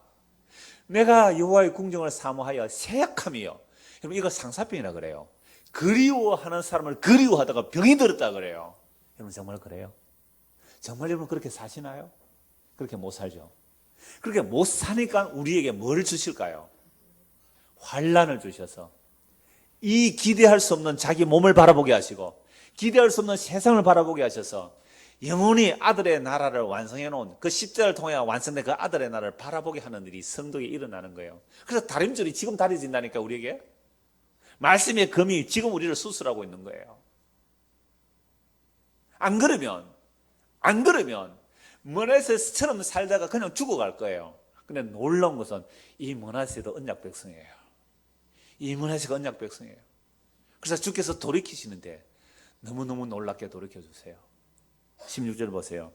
내가 여호와의 궁정을 사모하여 세약함이요. 여러분, 이거 상사병이라 그래요. 그리워하는 사람을 그리워하다가 병이 들었다 그래요. 여러분, 정말 그래요? 정말 여러분 그렇게 사시나요? 그렇게 못 살죠. 그렇게 못 사니까 우리에게 뭘 주실까요? 환난을 주셔서 이 기대할 수 없는 자기 몸을 바라보게 하시고 기대할 수 없는 세상을 바라보게 하셔서 영원히 아들의 나라를 완성해 놓은 그 십자가를 통해 완성된 그 아들의 나라를 바라보게 하는 일이 성도에 일어나는 거예요. 그래서 다림줄이 지금 다려진다니까 우리에게. 말씀의 금이 지금 우리를 수술하고 있는 거예요. 안 그러면 므낫세처럼 살다가 그냥 죽어갈 거예요. 근데 놀라운 것은 이 므낫세도 언약 백성이에요. 이 므낫세가 언약 백성이에요. 그래서 주께서 돌이키시는데 너무너무 놀랍게 돌이켜주세요. 16절 보세요.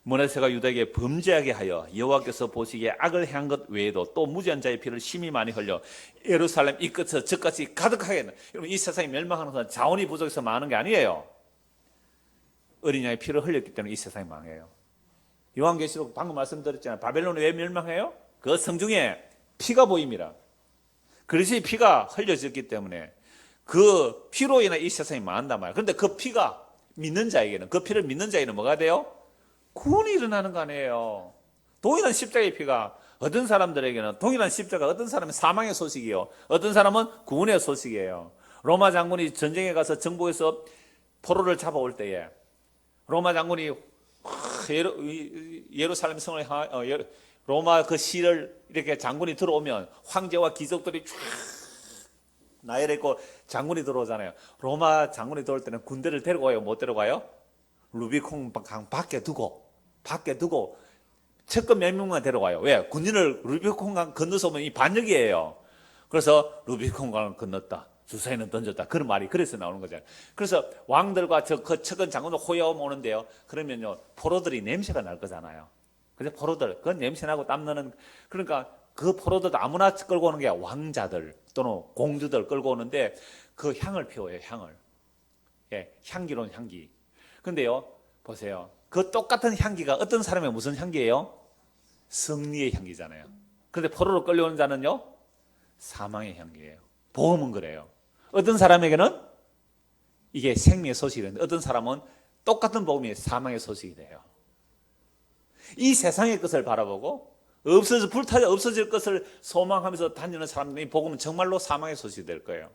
므낫세가 유다에게 범죄하게 하여 여호와께서 보시기에 악을 행한 것 외에도 또 무지한 자의 피를 심히 많이 흘려 예루살렘 이 끝에서 저까지 가득하게 했네. 여러분, 이 세상이 멸망하는 것은 자원이 부족해서 망하는 게 아니에요. 어린 양의 피를 흘렸기 때문에 이 세상이 망해요. 요한계시록 방금 말씀드렸잖아요. 바벨론이 왜 멸망해요? 그 성중에 피가 보입니다. 그릇이 피가 흘려졌기 때문에 그 피로 인해 이 세상이 망한단 말이에요. 그런데 그 피가 믿는 자에게는, 그 피를 믿는 자에게는 뭐가 돼요? 구원이 일어나는 거 아니에요. 동일한 십자가의 피가 어떤 사람들에게는 동일한 십자가, 어떤 사람은 사망의 소식이요, 어떤 사람은 구원의 소식이에요. 로마 장군이 전쟁에 가서 정복해서 포로를 잡아올 때에 로마 장군이 예루살렘 성을 로마 그 시를 이렇게 장군이 들어오면 황제와 귀족들이 쫙 나열해 있고 장군이 들어오잖아요. 로마 장군이 들어올 때는 군대를 데리고 와요, 못 데려가요? 루비콘 강 밖에 두고 측근 몇 명만 데려가요. 왜? 군인을 루비콘 강 건너서 오면 이 반역이에요. 그래서 루비콘 강을 건넜다, 주사위는 던졌다, 그런 말이 그래서 나오는 거잖아요. 그래서 왕들과 그 측근 장군을 호위하고 오는데요, 그러면요 포로들이 냄새가 날 거잖아요. 그래서 포로들 그 냄새 나고 땀 나는, 그러니까 그 포로들 아무나 끌고 오는 게 왕자들 또는 공주들 끌고 오는데 그 향을 피워요. 향을. 예, 향기로운 향기. 근데요 보세요, 그 똑같은 향기가 어떤 사람의 무슨 향기예요? 승리의 향기잖아요. 그런데 포로로 끌려오는 자는요 사망의 향기예요. 복음은 그래요. 어떤 사람에게는 이게 생명의 소식이 되는데 어떤 사람은 똑같은 복음이 사망의 소식이 돼요. 이 세상의 것을 바라보고 불타져 없어질 것을 소망하면서 다니는 사람들이 복음은 정말로 사망의 소식이 될 거예요.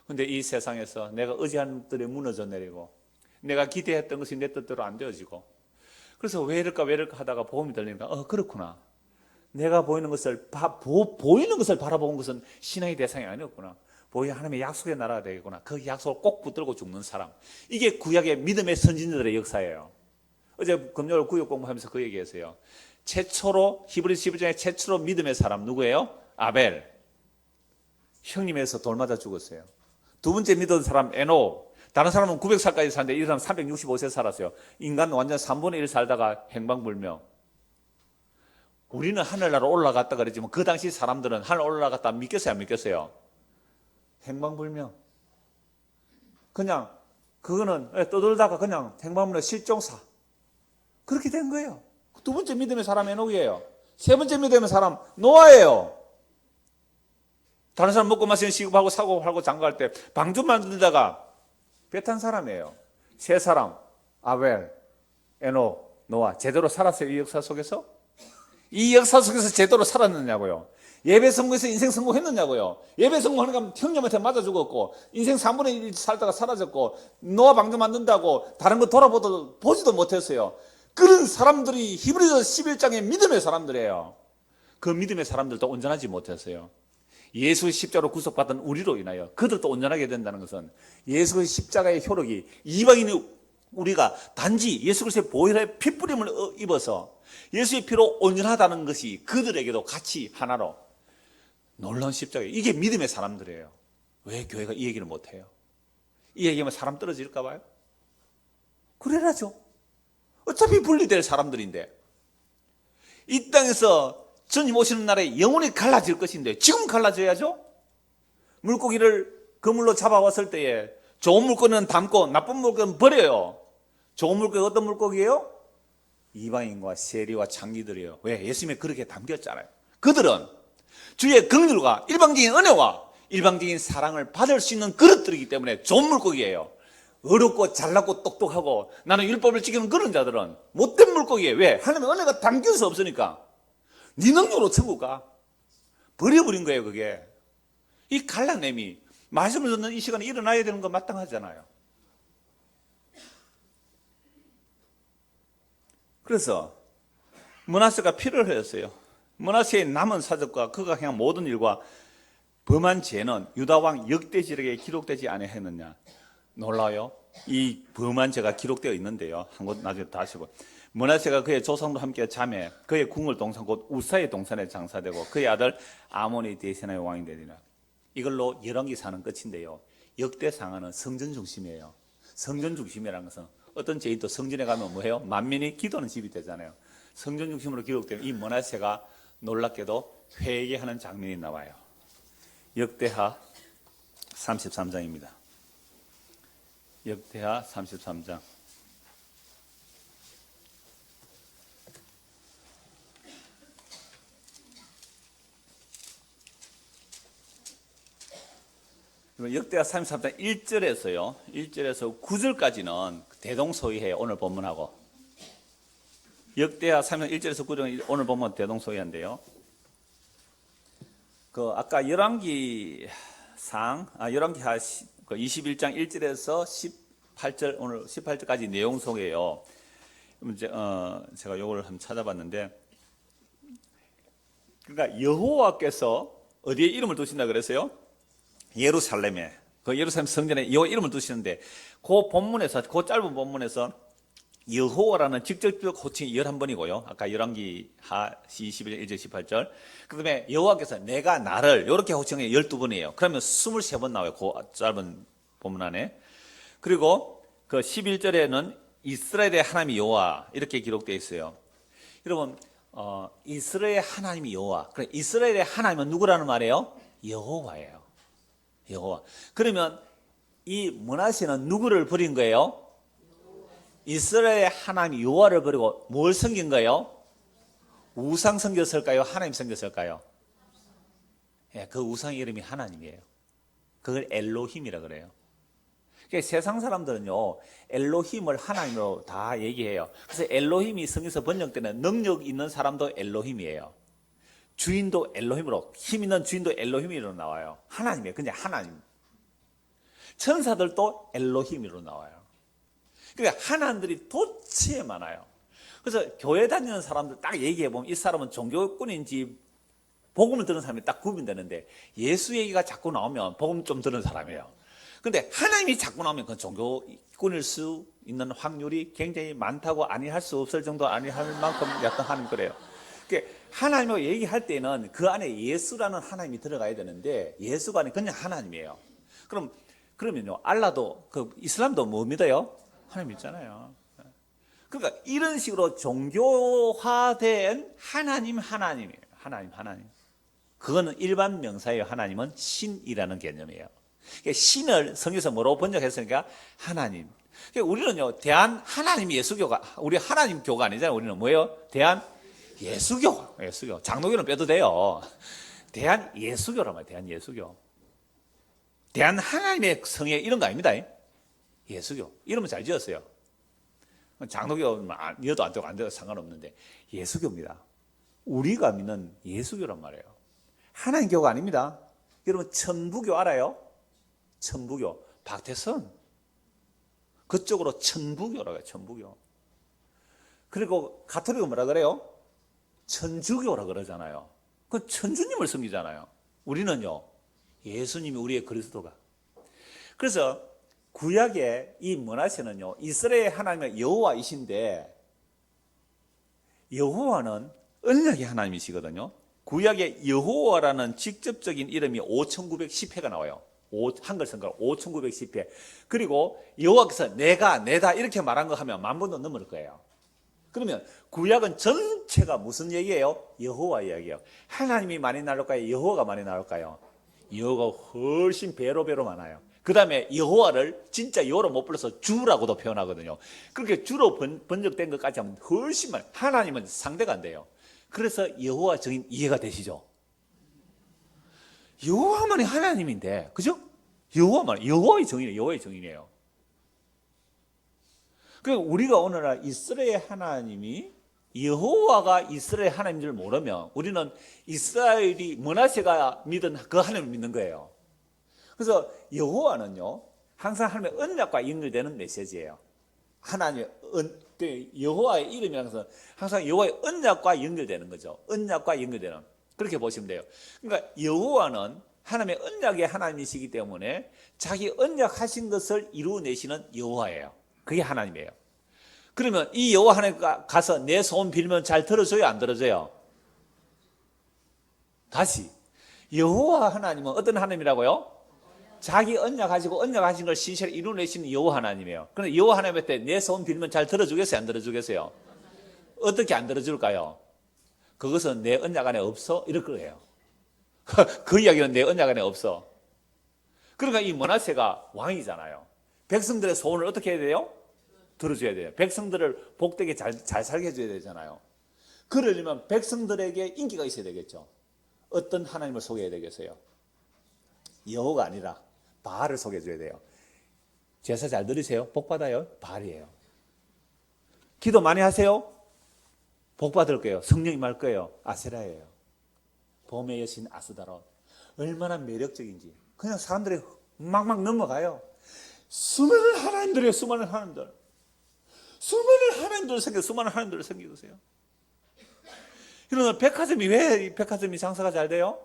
그런데 이 세상에서 내가 의지한 것들이 무너져 내리고 내가 기대했던 것이 내 뜻대로 안 되어지고, 그래서 왜 이럴까 하다가 복음이 들리니까 그렇구나. 내가 보이는 것을 바라보는 것은 신앙의 대상이 아니었구나. 하나님의 약속의 나라가 되겠구나. 그 약속을 꼭 붙들고 죽는 사람. 이게 구약의 믿음의 선진들의 역사예요. 어제 금요일 구역 공부하면서 그 얘기했어요. 최초로 히브리서 12장에 최초로 믿음의 사람 누구예요? 아벨. 형님에서 돌 맞아 죽었어요. 두 번째 믿은 사람 에녹. 다른 사람은 900살까지 사는데 이 사람 365세 살았어요. 인간 완전 3분의 1 살다가 행방불명. 우리는 하늘나라 올라갔다 그랬지만 그 당시 사람들은 하늘 올라갔다 믿겠어요, 안 믿겠어요? 행방불명. 그냥 그거는 떠돌다가 그냥 행방불명 실종사. 그렇게 된 거예요. 두 번째 믿음의 사람 에녹이에요. 세 번째 믿음의 사람 노아예요. 다른 사람 먹고 마시는 시급하고 사고 팔고 장가갈 때 방 좀 만들다가 배 탄 사람이에요. 세 사람 아벨, 에녹, 노아 제대로 살았어요, 이 역사 속에서? 이 역사 속에서 제대로 살았느냐고요. 예배 성공해서 인생 성공했느냐고요. 예배 성공하는 건 형님한테 맞아 죽었고 인생 3분의 1 살다가 사라졌고 노아 방주 만든다고 다른 거 보지도 못했어요. 그런 사람들이 히브리서 11장의 믿음의 사람들이에요. 그 믿음의 사람들도 온전하지 못했어요. 예수의 십자가로 구속받은 우리로 인하여 그들도 온전하게 된다는 것은 예수의 십자가의 효력이 이방인이 우리가 단지 예수 그리스도의 보혈의 피뿌림을 입어서 예수의 피로 온전하다는 것이 그들에게도 같이 하나로 놀라운 십자가예요. 이게 믿음의 사람들이에요. 왜 교회가 이 얘기를 못해요? 이 얘기하면 사람 떨어질까 봐요? 그래라죠. 어차피 분리될 사람들인데 이 땅에서 주님 오시는 날에 영원히 갈라질 것인데 지금 갈라져야죠. 물고기를 그물로 잡아왔을 때에 좋은 물고기는 담고 나쁜 물고기는 버려요. 좋은 물고기 어떤 물고기예요? 이방인과 세리와 창기들이에요. 왜? 예수님이 그렇게 담겼잖아요. 그들은 주의 긍휼과 일방적인 은혜와 일방적인 사랑을 받을 수 있는 그릇들이기 때문에 좋은 물고기예요. 어렵고 잘나고 똑똑하고 나는 율법을 지키는 그런 자들은 못된 물고기예요. 왜? 하나님의 은혜가 담겨서 없으니까. 네 능력으로 천국 가. 버려버린 거예요, 그게. 이 갈라냄이 말씀을 듣는 이 시간에 일어나야 되는 건 마땅하잖아요. 그래서 므낫세가 피를 흘렸어요. 므낫세의 남은 사적과 그가 행한 모든 일과 범한 죄는 유다왕 역대지력에 기록되지 아니했느냐. 놀라요. 이 범한 죄가 기록되어 있는데요. 한 곳 나중에 다시 보고. 므낫세가 그의 조상도 함께 자매 그의 궁을 동산 곧 우사의 동산에 장사되고 그의 아들 아몬이 대신하여 왕이 되리라. 이걸로 열왕기사는 끝인데요. 역대상하는 성전 중심이에요. 성전 중심이라는 것은 어떤 죄인도 성전에 가면 뭐예요? 만민이 기도하는 집이 되잖아요. 성전 중심으로 기록된 이 므낫세가 놀랍게도 회개하는 장면이 나와요. 역대하 33장입니다. 역대하 33장. 역대하 33장 1절에서 9절까지는 대동소이해요. 오늘 본문하고. 역대하 3장 1절에서 9절 오늘 보면 대동소이한데요. 그 아까 열왕기하 21장 1절에서 18절 오늘 18절까지 내용 속에요. 제가 요걸 한번 찾아봤는데, 그러니까 여호와께서 어디에 이름을 두신다 그랬어요? 예루살렘에. 그 예루살렘 성전에 여호와 이름을 두시는데, 그 짧은 본문에서 여호와라는 직접적 호칭이 11번이고요. 아까 열왕기하 21절 1절 18절. 그다음에 여호와께서 내가 나를 이렇게 호칭이 12번이에요. 그러면 23번 나와요. 그 짧은 본문 안에. 그리고 그 11절에는 이스라엘의 하나님이 여호와 이렇게 기록되어 있어요. 여러분, 이스라엘의 하나님이 여호와. 그래, 이스라엘의 하나님은 누구라는 말이에요? 여호와예요. 여호와. 그러면 이 므낫세는 누구를 버린 거예요? 이스라엘의 하나님 여호와를 버리고 뭘 섬긴 거예요? 우상 섬겼을까요? 하나님 섬겼을까요? 예, 그 우상 이름이 하나님이에요. 그걸 엘로힘이라 그래요. 그러니까 세상 사람들은요, 엘로힘을 하나님으로 다 얘기해요. 그래서 엘로힘이 성경에서 번역되는 능력 있는 사람도 엘로힘이에요. 주인도 엘로힘으로, 힘 있는 주인도 엘로힘으로 나와요. 하나님이에요. 그냥 하나님. 천사들도 엘로힘으로 나와요. 그러니까 하나님들이 도처에 많아요. 그래서 교회 다니는 사람들 딱 얘기해보면 이 사람은 종교꾼인지 복음을 듣는 사람이 딱 구분되는데, 예수 얘기가 자꾸 나오면 복음 좀 듣는 사람이에요. 근데 하나님이 자꾸 나오면 그건 종교꾼일 수 있는 확률이 굉장히 많다고 아니할 수 없을 정도 아니할 만큼 약간 하나님 그래요. 그러니까 하나님하고 얘기할 때는 그 안에 예수라는 하나님이 들어가야 되는데, 예수가 아니라 그냥 하나님이에요. 그러면요, 알라도, 이슬람도 뭐 믿어요? 하나님 있잖아요. 그러니까 이런 식으로 종교화된 하나님이에요. 하나님. 그거는 일반 명사예요. 하나님은 신이라는 개념이에요. 그러니까 신을 성경에서 뭐라고 번역했으니까 하나님. 그러니까 우리는요, 대한 하나님 예수교가, 우리 하나님 교가 아니잖아요. 우리는 뭐예요? 대한 예수교. 장로교는 빼도 돼요. 대한 예수교란 말이에요. 대한 예수교. 대한 하나님의 성에 이런 거 아닙니다. 예수교. 이름은 잘 지었어요. 장로교 이어도 안 되고 안 돼도 상관없는데 예수교입니다. 우리가 믿는 예수교란 말이에요. 하나님 교가 아닙니다. 여러분 천부교 알아요? 천부교. 박태선. 그쪽으로 천부교라고 해요. 천부교. 그리고 가톨릭은 뭐라 그래요? 천주교라 그러잖아요. 그 천주님을 섬기잖아요. 우리는요, 예수님이 우리의 그리스도가. 그래서 구약의 이 므낫세는요, 이스라엘 하나님의 여호와이신데, 여호와는 언약의 하나님이시거든요. 구약의 여호와라는 직접적인 이름이 5910회가 나와요. 한글 성경 5910회. 그리고 여호와께서 내가 내다 이렇게 말한 거 하면 10,000번도 넘을 거예요. 그러면 구약은 전체가 무슨 얘기예요? 여호와 이야기예요. 하나님이 많이 나올까요? 여호와가 많이 나올까요? 여호와가 훨씬 배로 많아요. 그 다음에 여호와를 진짜 여호로 못 불러서 주라고도 표현하거든요. 그렇게 주로 번역된 것까지 하면 훨씬 많아요. 하나님은 상대가 안 돼요. 그래서 여호와 정인 이해가 되시죠? 여호와만이 하나님인데, 그죠? 여호와의 정인이에요. 그러니까 우리가 오늘날 이스라엘 하나님이 여호와가 이스라엘 하나님인 줄 모르면 우리는 이스라엘이 므낫세가 믿은 그 하나님을 믿는 거예요. 그래서 여호와는요, 항상 하나님의 언약과 연결되는 메시지예요. 여호와의 이름이라는 것은 항상 여호와의 언약과 연결되는 거죠. 언약과 연결되는. 그렇게 보시면 돼요. 그러니까 여호와는 하나님의 언약의 하나님이시기 때문에 자기 언약하신 것을 이루어내시는 여호와예요. 그게 하나님이에요. 그러면 이 여호와 하나님 가서 내 소원 빌면 잘 들어줘요? 안 들어줘요? 다시, 여호와 하나님은 어떤 하나님이라고요? 자기 언약하시고 언약하신 걸 신실히 이루어내시는 여호와 하나님이에요. 그런데 여호와 하나님한테 내 소원 빌면 잘 들어주겠어요? 안 들어주겠어요? 어떻게 안 들어줄까요? 그것은 내 언약 안에 없어? 이럴 거예요. 그 이야기는 내 언약 안에 없어. 그러니까 이 므낫세가 왕이잖아요. 백성들의 소원을 어떻게 해야 돼요? 들어줘야 돼요. 백성들을 복되게 잘 살게 해줘야 되잖아요. 그러려면 백성들에게 인기가 있어야 되겠죠. 어떤 하나님을 소개해야 되겠어요? 여호가 아니라 바알을 소개해줘야 돼요. 제사 잘 들으세요? 복 받아요? 바알이에요. 기도 많이 하세요? 복 받을 거예요. 성령이 말 거예요. 아세라예요. 봄의 여신 아스다롯. 얼마나 매력적인지. 그냥 사람들이 막막 넘어가요. 수많은 하나님들이에요. 수많은 하나님들. 수많은 하나님들 생겨, 수많은 하나님들 생기세요. 그러나 백화점이 왜 백화점이 장사가 잘 돼요?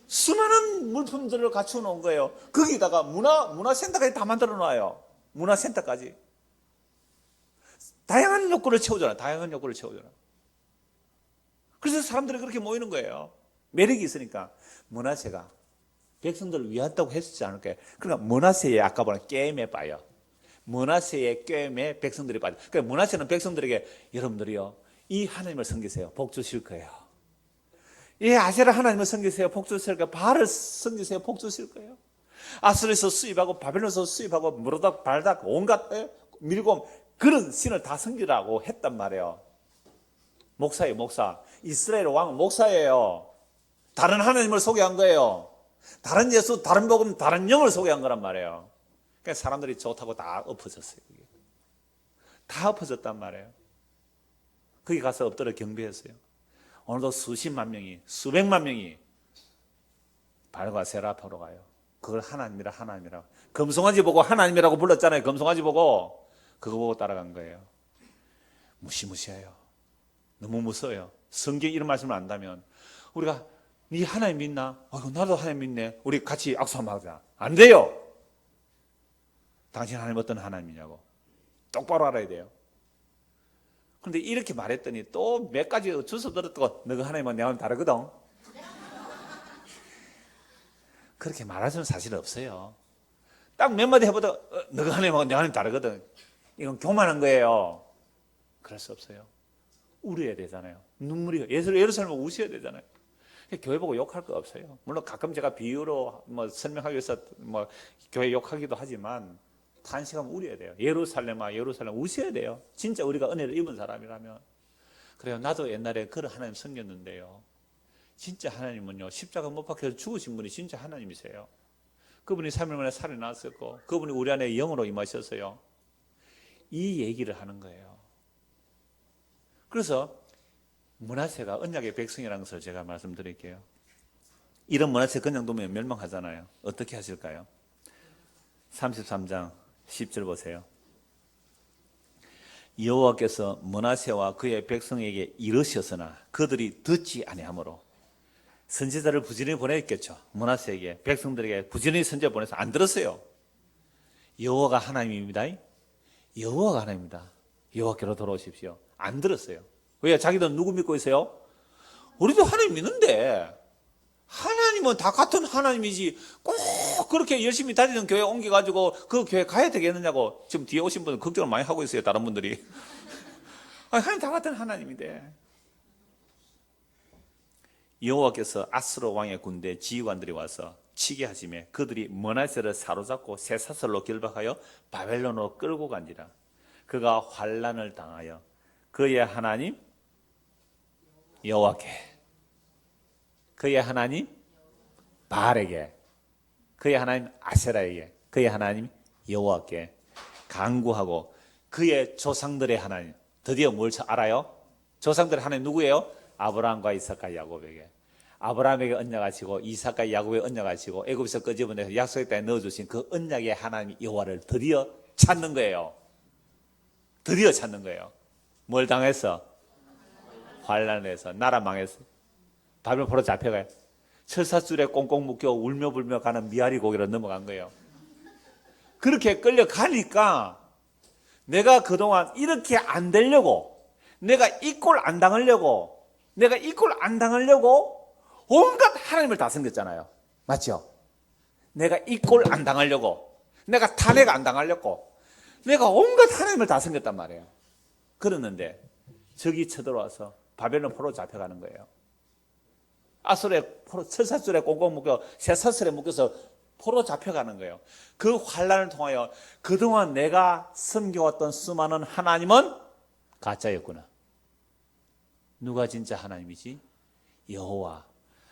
수많은 물품들을 갖추어 놓은 거예요. 거기다가 문화센터까지 다 만들어 놔요. 문화센터까지. 다양한 욕구를 채우잖아. 다양한 욕구를 채우잖아. 그래서 사람들이 그렇게 모이는 거예요. 매력이 있으니까. 문화세가 백성들을 위한다고 했지 않을까요? 그러니까 문화세에 아까 보는 게임에 빠요. 문화세의 게임에 백성들이 빠져. 그러니까 문화세는 백성들에게 여러분들이요, 이 하나님을 섬기세요. 복 주실 거예요. 이 아세라 하나님을 섬기세요. 복 주실 거예요. 바알을 섬기세요. 복 주실 거예요. 아스르에서 수입하고 바벨론에서 수입하고 무르닥 발닥 온갖 밀곰 그런 신을 다 섬기라고 했단 말이에요. 목사예요. 목사. 이스라엘 왕은 목사예요. 다른 하나님을 소개한 거예요. 다른 예수, 다른 복음, 다른 영을 소개한 거란 말이에요. 그러니까 사람들이 좋다고 다 엎어졌어요. 다 엎어졌단 말이에요. 거기 가서 엎드려 경배했어요. 오늘도 수십만 명이, 수백만 명이 바알과 세라 앞으로 가요. 그걸 하나님이라 하나님이라. 금송아지 보고 하나님이라고 불렀잖아요. 금송아지 보고. 그거 보고 따라간 거예요. 무시무시해요. 너무 무서워요. 성경 이런 말씀을 안다면 우리가 네 하나님 믿나? 나도 하나님 믿네. 우리 같이 악수 한번 하자. 안 돼요. 당신 하나님 어떤 하나님이냐고. 똑바로 알아야 돼요. 그런데 이렇게 말했더니 또 몇 가지 주워 들었다고 너가 하나님은 내가 다르거든. 그렇게 말할 수는 사실 없어요. 딱 몇 마디 해보다 너가 하나님은 내가 하나님 다르거든. 이건 교만한 거예요. 그럴 수 없어요. 울어야 되잖아요. 눈물이 예루살렘 우셔야 되잖아요. 교회 보고 욕할 거 없어요. 물론 가끔 제가 비유로 설명하기 위해서 교회 욕하기도 하지만 탄식하면 울어야 돼요. 예루살렘아 예루살렘 우셔야 돼요. 진짜 우리가 은혜를 입은 사람이라면. 그래요. 나도 옛날에 그런 하나님 섬겼는데요. 진짜 하나님은요, 십자가 못 박혀서 죽으신 분이 진짜 하나님이세요. 그분이 3일 만에 살아났었고 그분이 우리 안에 영으로 임하셨어요. 이 얘기를 하는 거예요. 그래서 므낫세가 언약의 백성이라는 것을 제가 말씀드릴게요. 이런 므낫세 그냥 두면 멸망하잖아요. 어떻게 하실까요? 33장 10절 보세요. 여호와께서 므낫세와 그의 백성에게 이르셨으나 그들이 듣지 아니하므로 선지자를 부지런히 보냈겠죠. 므낫세에게 백성들에게 부지런히 선지자 보내서 안 들었어요. 여호와가 하나님입니다. 여호와가 하나님입니다. 여호와께로 돌아오십시오. 안 들었어요. 왜? 자기들은 누구 믿고 있어요? 우리도 하나님 믿는데 하나님은 다 같은 하나님이지 꼭 그렇게 열심히 다니는 교회 옮겨가지고 그 교회 가야 되겠느냐고 지금 뒤에 오신 분은 걱정을 많이 하고 있어요. 다른 분들이. 하나님 다 같은 하나님인데. 여호와께서 아스로 왕의 군대 지휘관들이 와서 치게 하시매 그들이 므낫세를 사로잡고 쇠사슬로 결박하여 바벨론으로 끌고 간지라. 그가 환난을 당하여 그의 하나님 여호와께, 그의 하나님 바알에게, 그의 하나님 아세라에게, 그의 하나님 여호와께 간구하고 그의 조상들의 하나님, 드디어 뭘 알아요? 조상들의 하나님 누구예요? 아브라함과 이삭과 야곱에게. 아브라함에게 언약하시고 이삭과 야곱에 언약하시고 애굽에서 끄집어내서 약속의 땅에 넣어주신 그 언약의 하나님 여호와를 드디어 찾는 거예요. 드디어 찾는 거예요. 뭘 당했어? 환난을 해서 나라 망했어. 바벨론 포로 잡혀가요. 철사줄에 꽁꽁 묶여 울며 불며 가는 미아리 고기로 넘어간 거예요. 그렇게 끌려가니까 내가 그동안 이렇게 안 되려고, 내가 이 꼴 안 당하려고, 내가 이 꼴 안 당하려고 온갖 하나님을 다 섬겼잖아요. 맞죠? 내가 이 꼴 안 당하려고, 내가 탄핵 안 당하려고 내가 온갖 하나님을 다 섬겼단 말이에요. 그랬는데 적이 쳐들어와서 바벨론 포로 잡혀가는 거예요. 아수르의 포로, 철사줄에 꽁꽁 묶여 쇠사슬에 묶여서 포로 잡혀가는 거예요. 그 환난을 통하여 그동안 내가 섬겨왔던 수많은 하나님은 가짜였구나. 누가 진짜 하나님이지? 여호와,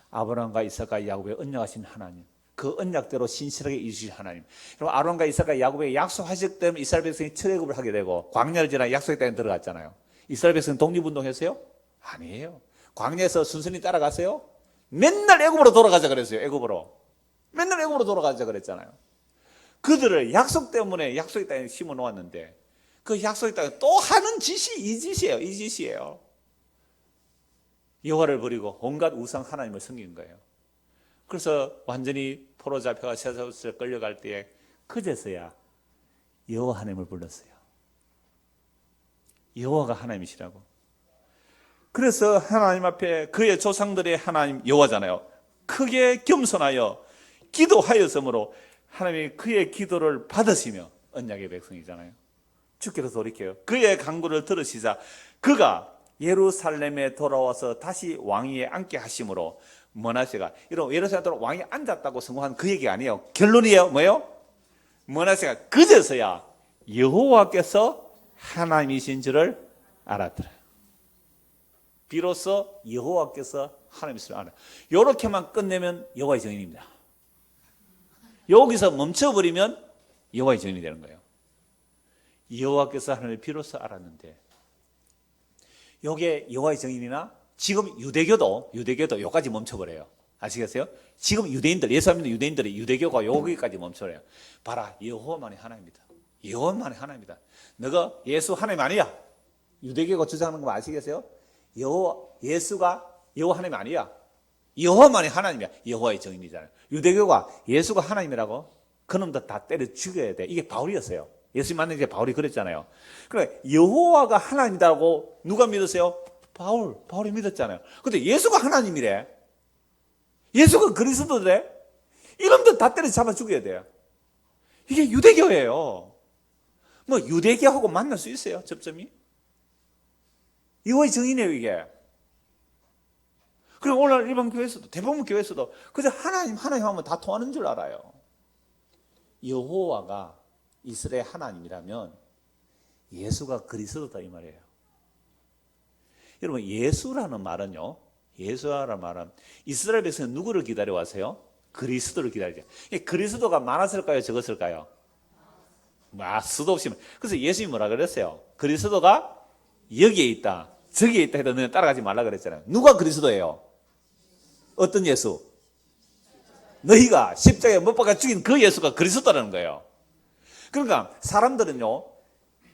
아브라함과 이삭과 야곱에 언약하신 하나님, 그 언약대로 신실하게 이루실 하나님. 그리고 아론과 이삭과 야곱에게 약속하셨기 때문에 이스라엘 백성이 출애굽을 하게 되고 광야를 지나 약속의 땅에 들어갔잖아요. 이스라엘 백성 독립운동했어요? 아니에요. 광야에서 순순히 따라갔어요? 맨날 애굽으로 돌아가자 그랬어요. 애굽으로. 맨날 애굽으로 돌아가자 그랬잖아요. 그들을 약속 때문에 약속의 땅에 심어 놓았는데 그 약속의 땅에 또 하는 짓이 이 짓이에요. 이 짓이에요. 여호와를 버리고 온갖 우상 하나님을 섬긴 거예요. 그래서 완전히 포로 잡혀가 쇠사슬에 끌려갈 때에 그제서야 여호와 하나님을 불렀어요. 여호와가 하나님이시라고. 그래서 하나님 앞에 그의 조상들의 하나님 여호와잖아요. 크게 겸손하여 기도하였으므로 하나님이 그의 기도를 받으시며 언약의 백성이잖아요. 주께로 돌이켜요. 그의 간구를 들으시자 그가 예루살렘에 돌아와서 다시 왕위에 앉게 하심으로 므낫세가 이런 예루살렘에 돌아 왕위에 앉았다고 성공한 그 얘기가 아니에요. 결론이에요. 뭐예요? 므낫세가 그제서야 여호와께서 하나님이신 줄을 알았더라. 비로소 여호와께서 하나님이신 줄 알아. 이렇게만 끝내면 여호와의 증인입니다. 여기서 멈춰버리면 여호와의 증인이 되는 거예요. 여호와께서 하나님을 비로소 알았는데 이게 여호와의 증인이나 지금 유대교도 여기까지 멈춰버려요. 아시겠어요? 지금 유대인들, 예수 믿는 유대인들이 유대교가 여기까지 멈춰버려요. 봐라, 여호와만이 하나님이다. 여호와만이 하나님이다. 너가 예수 하나님 아니야. 유대교가 주장하는 거 아시겠어요? 예수가 여호와 하나님 아니야. 여호와만이 하나님이야. 여호와의 증인이잖아요. 유대교가 예수가 하나님이라고 그놈들 다 때려 죽여야 돼. 이게 바울이었어요. 예수 만난 게 바울이 그랬잖아요. 그래, 여호와가 하나님이라고 누가 믿었어요? 바울이 믿었잖아요. 근데 예수가 하나님이래. 예수가 그리스도래. 이놈들 다 때려 잡아 죽여야 돼요. 이게 유대교예요. 뭐 유대교하고 만날 수 있어요? 접점이? 여호와의 증인이에요, 이게. 그리고 오늘 일반 교회에서도, 대부분 교회에서도 그저 하나님 하면 다 통하는 줄 알아요. 여호와가 이스라엘 하나님이라면 예수가 그리스도다 이 말이에요. 여러분, 예수라는 말은요, 예수라는 말은 이스라엘 백성은 누구를 기다려왔어요? 그리스도를 기다리죠. 그리스도가 많았을까요? 적었을까요? 수도 없이. 그래서 예수님이 뭐라 그랬어요? 그리스도가 여기에 있다, 저기에 있다 해도 너는 따라가지 말라 그랬잖아요. 누가 그리스도예요? 어떤 예수? 너희가 십자가에 못 박아 죽인 그 예수가 그리스도라는 거예요. 그러니까 사람들은요,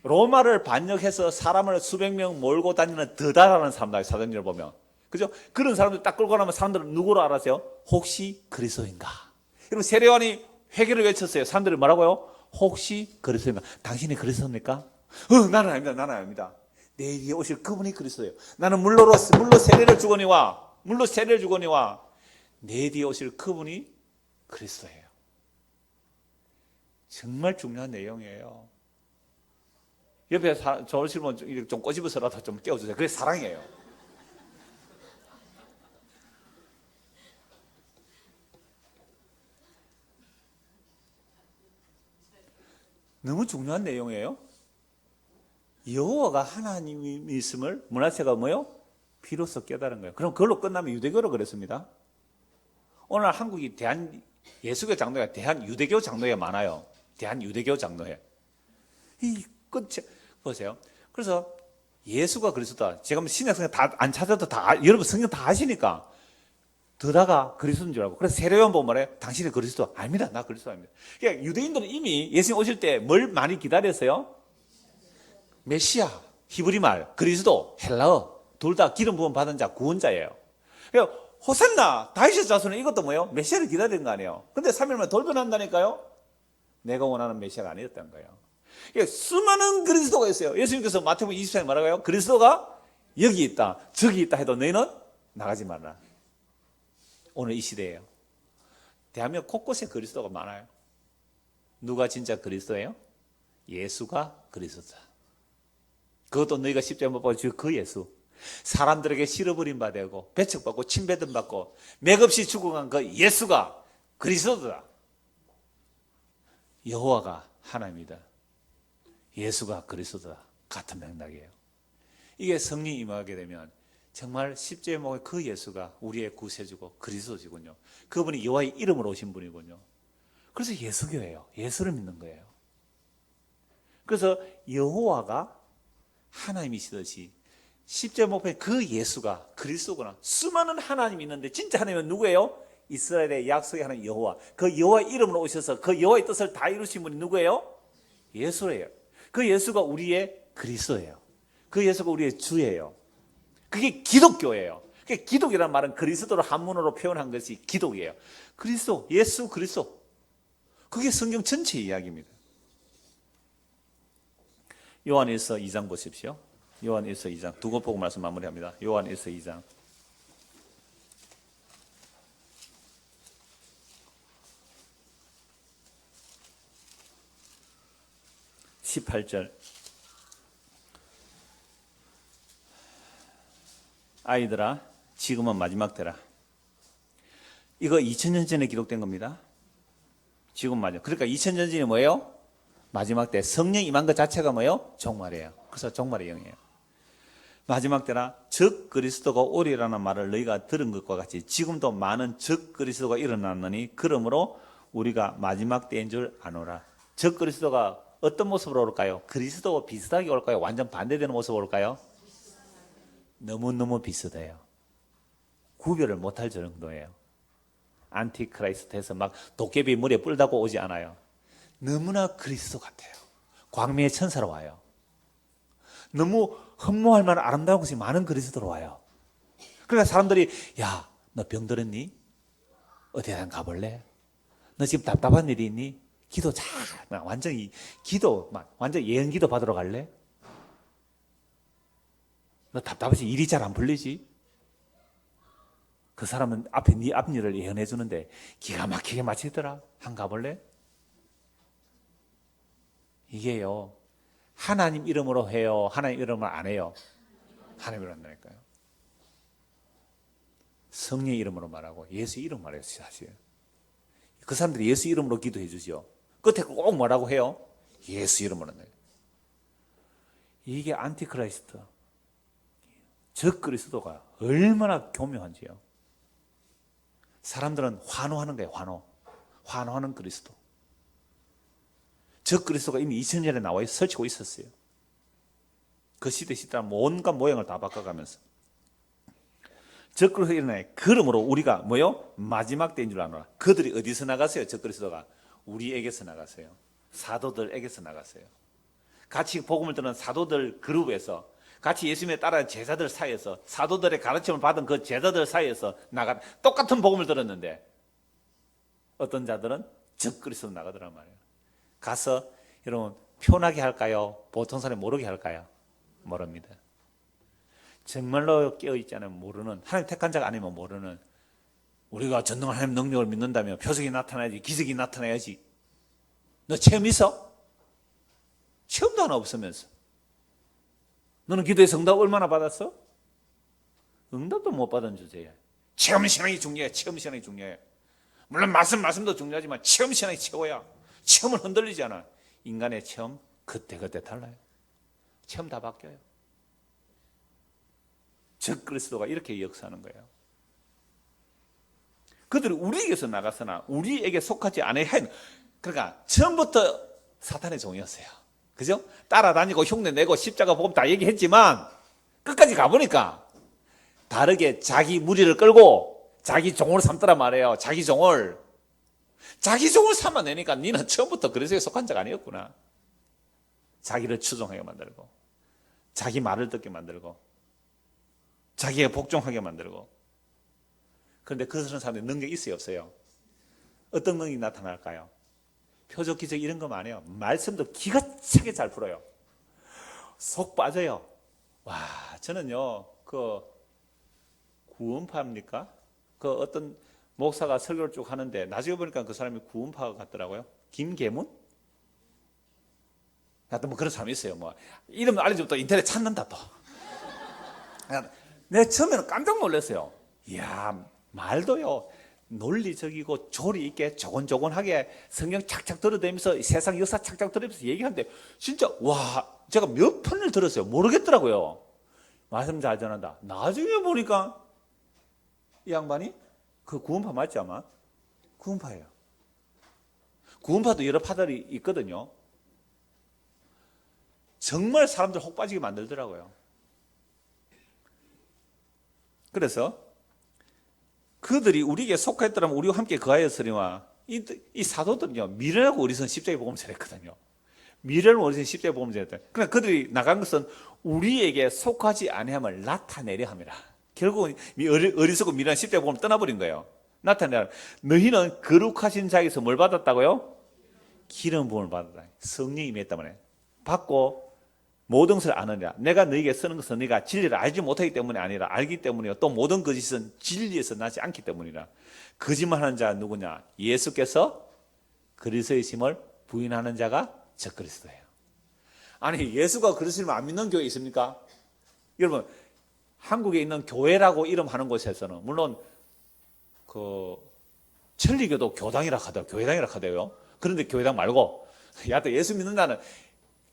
로마를 반역해서 사람을 수백 명 몰고 다니는 더다라는 사람들, 사도행전을 보면. 그죠? 그런 사람들 딱 끌고 나면 사람들은 누구로 알았어요? 혹시 그리스도인가? 여러분, 세례요한이 회개를 외쳤어요. 사람들이 뭐라고요? 혹시 그리스도인가? 당신이 그리스도입니까? 나는 아닙니다. 나는 아닙니다. 내 뒤에 오실 그분이 그리스도예요. 나는 물로 세례를 주거니와 내 뒤에 오실 그분이 그리스도예요. 정말 중요한 내용이에요. 옆에 좋으시면 좀 꼬집어서라도 좀 깨워주세요. 그게 사랑이에요. 너무 중요한 내용이에요. 여호와가 하나님이심을 므낫세가 뭐요? 비로소 깨달은 거예요. 그럼 그걸로 끝나면 유대교로 그랬습니다. 오늘 한국이 예수교 장로회가 대한유대교 장로회가 많아요. 대한유대교 장로회. 이 끝에 보세요. 그래서 예수가 그리스도다. 제가 신약성경 다 안 찾아도 여러분 성경 다 아시니까 더다가 그리스도인 줄 알고. 그래서 세례요한 보면 말해요. 당신이 그리스도 아닙니다. 나 그리스도 아닙니다. 그러니까 유대인들은 이미 예수님 오실 때 뭘 많이 기다렸어요? 메시아, 히브리 말, 그리스도, 헬라어 둘 다 기름 부음 받은 자, 구원자예요. 그러니까 호산나, 다윗의 자손은 이것도 뭐예요? 메시아를 기다리는 거 아니에요. 근데 3일 만에 돌변한다니까요? 내가 원하는 메시아가 아니었다는 거예요. 그러니까 수많은 그리스도가 있어요. 예수님께서 마태복음 24장에 말하고요. 그리스도가 여기 있다, 저기 있다 해도 너희는 나가지 말라. 오늘 이 시대예요. 대한민국 곳곳에 그리스도가 많아요. 누가 진짜 그리스도예요? 예수가 그리스도다. 그것도 너희가 십자가에 못 박아 죽인 그 예수. 사람들에게 실어버린 바 되고 배척받고 침배든 받고 맥없이 죽어간 그 예수가 그리스도다. 여호와가 하나님이다. 예수가 그리스도다. 같은 맥락이에요. 이게 성령이 임하게 되면 정말 십자가에 못 박은 그 예수가 우리의 구세주고 그리스도지군요. 그분이 여호와의 이름으로 오신 분이군요. 그래서 예수교예요. 예수를 믿는 거예요. 그래서 여호와가 하나님이시듯이 십자가 못 박힌 그 예수가 그리스도구나. 수많은 하나님이 있는데 진짜 하나님은 누구예요? 이스라엘의 약속의 하나님 여호와. 그 여호와 이름으로 오셔서 그 여호와의 뜻을 다 이루신 분이 누구예요? 예수예요. 그 예수가 우리의 그리스도예요. 그 예수가 우리의 주예요. 그게 기독교예요. 기독이라는 말은 그리스도를 한문으로 표현한 것이 기독이에요. 그리스도, 예수 그리스도. 그게 성경 전체 이야기입니다. 요한일서 2장 보십시오. 요한일서 2장 두 것 보고 말씀 마무리합니다. 요한일서 2장 18절. 아이들아 지금은 마지막 때라. 이거 2000년 전에 기록된 겁니다. 지금 마지막. 그러니까 2000년 전이 뭐예요? 마지막 때. 성령 임한 것 자체가 뭐예요? 종말이에요. 그래서 종말의 영이에요. 마지막 때라 적 그리스도가 오리라는 말을 너희가 들은 것과 같이 지금도 많은 적 그리스도가 일어났느니 그러므로 우리가 마지막 때인 줄 아노라. 적 그리스도가 어떤 모습으로 올까요? 그리스도와 비슷하게 올까요? 완전 반대되는 모습으로 올까요? 너무너무 비슷해요. 구별을 못할 정도예요. 안티크라이스트에서 막 도깨비 머리에 뿔 달고 오지 않아요. 너무나 그리스도 같아요. 광명의 천사로 와요. 너무 흠모할 만한 아름다운 것이 많은 그리스도로 와요. 그러니까 사람들이 야, 너 병들었니? 어디 한 가볼래? 너 지금 답답한 일이 있니? 기도 잘 완전히 기도 막 완전 예언 기도 받으러 갈래? 너 답답하지 일이 잘 안 풀리지? 그 사람은 앞에 네 앞일을 예언해 주는데 기가 막히게 마치더라. 한 가볼래? 이게요. 하나님 이름으로 해요. 하나님 이름으로 안 해요. 하나님 이름으로 한다니까요. 성령 이름으로 말하고 예수 이름 말해요. 사실. 그 사람들이 예수 이름으로 기도해 주죠. 끝에 꼭 뭐라고 해요? 예수 이름으로 한다. 이게 안티크라이스트. 적 그리스도가 얼마나 교묘한지요. 사람들은 환호하는 거예요. 환호하는 그리스도. 적 그리스도가 이미 2000년에 나와 설치고 있었어요. 그 시대 온갖 모양을 다 바꿔가면서 적 그리스도가 일어나요. 그러므로 우리가 뭐요? 마지막 때인 줄 아노라. 그들이 어디서 나갔어요? 적 그리스도가 우리에게서 나갔어요. 사도들에게서 나갔어요. 같이 복음을 듣는 사도들 그룹에서 같이 예수님에 따라 제자들 사이에서 사도들의 가르침을 받은 그 제자들 사이에서 똑같은 복음을 들었는데 어떤 자들은 적 그리스도로 나가더란 말이에요. 가서 여러분 편하게 할까요? 보통 사람이 모르게 할까요? 모릅니다. 정말로 깨어있지 않으면 모르는, 하나님 택한 자가 아니면 모르는, 우리가 전능한 하나님 능력을 믿는다면 표적이 나타나야지, 기적이 나타나야지. 너 체험 있어? 체험도 하나 없으면서. 너는 기도에서 응답 얼마나 받았어? 응답도 못 받은 주제야. 체험 신앙이 중요해. 체험 신앙이 중요해. 물론 말씀도 중요하지만 체험 신앙이 최고야. 체험은 흔들리지 않아. 인간의 체험 그때그때 달라요. 체험 다 바뀌어요. 적 그리스도가 이렇게 역사하는 거예요. 그들이 우리에게서 나갔으나 우리에게 속하지 않아야 해. 그러니까 처음부터 사탄의 종이었어요. 그죠? 따라다니고 흉내내고 십자가 복음 다 얘기했지만 끝까지 가보니까 다르게 자기 무리를 끌고 자기 종을 삼더란 말이에요. 자기 종을 삼아내니까 니는 처음부터 그리스도에 속한 자가 아니었구나. 자기를 추종하게 만들고 자기 말을 듣게 만들고 자기에 복종하게 만들고. 그런데 그런 사람들이 능력이 있어요, 없어요? 어떤 능력이 나타날까요? 표적 기적 이런 거만 해요. 말씀도 기가 차게 잘 풀어요. 속 빠져요. 와, 저는요, 그 구원파입니까? 그 어떤 목사가 설교를 쭉 하는데 나중에 보니까 그 사람이 구원파 같더라고요. 김계문? 하여튼 뭐 그런 사람이 있어요. 뭐 이름 알려주면 또 인터넷 찾는다 또. 내가 처음에는 깜짝 놀랐어요. 이야, 말도요. 논리적이고 조리 있게 조곤조곤하게 성경 착착 들어대면서 세상 역사 착착 들어대면서 얘기하는데 진짜 와, 제가 몇 편을 들었어요. 모르겠더라고요. 말씀 잘 전한다. 나중에 보니까 이 양반이 그 구원파 맞지 아마? 구원파예요. 구원파도 여러 파들이 있거든요. 정말 사람들 혹 빠지게 만들더라고요. 그래서 그들이 우리에게 속하였더라면 우리와 함께 거하였으리와 이 사도들은요, 미련하고 어리석은 십자가의 복음을 전했거든요. 미련하고 어리석은 십자가의 복음을 전했다. 그러나 그들이 나간 것은 우리에게 속하지 아니함을 나타내려 함이라. 결국은 어리석고 미련한 십자가의 복음을 떠나버린 거예요. 나타내라. 너희는 거룩하신 자에게서 뭘 받았다고요? 기름 부음을 받았다. 성령이 임했다 말이에요. 받고 모든 것을 아느니라. 내가 너희에게 쓰는 것은 네가 진리를 알지 못하기 때문이 아니라 알기 때문이요. 또 모든 거짓은 진리에서 나지 않기 때문이라. 거짓말하는 자가 누구냐? 예수께서 그리스도이심을 부인하는 자가 저 그리스도예요. 아니, 예수가 그리스도를 안 믿는 교회 있습니까? 여러분, 한국에 있는 교회라고 이름하는 곳에서는 물론 그 천리교도 교당이라 하더라고요. 교회당이라 하더라고요. 그런데 교회당 말고 여하튼 예수 믿는다는,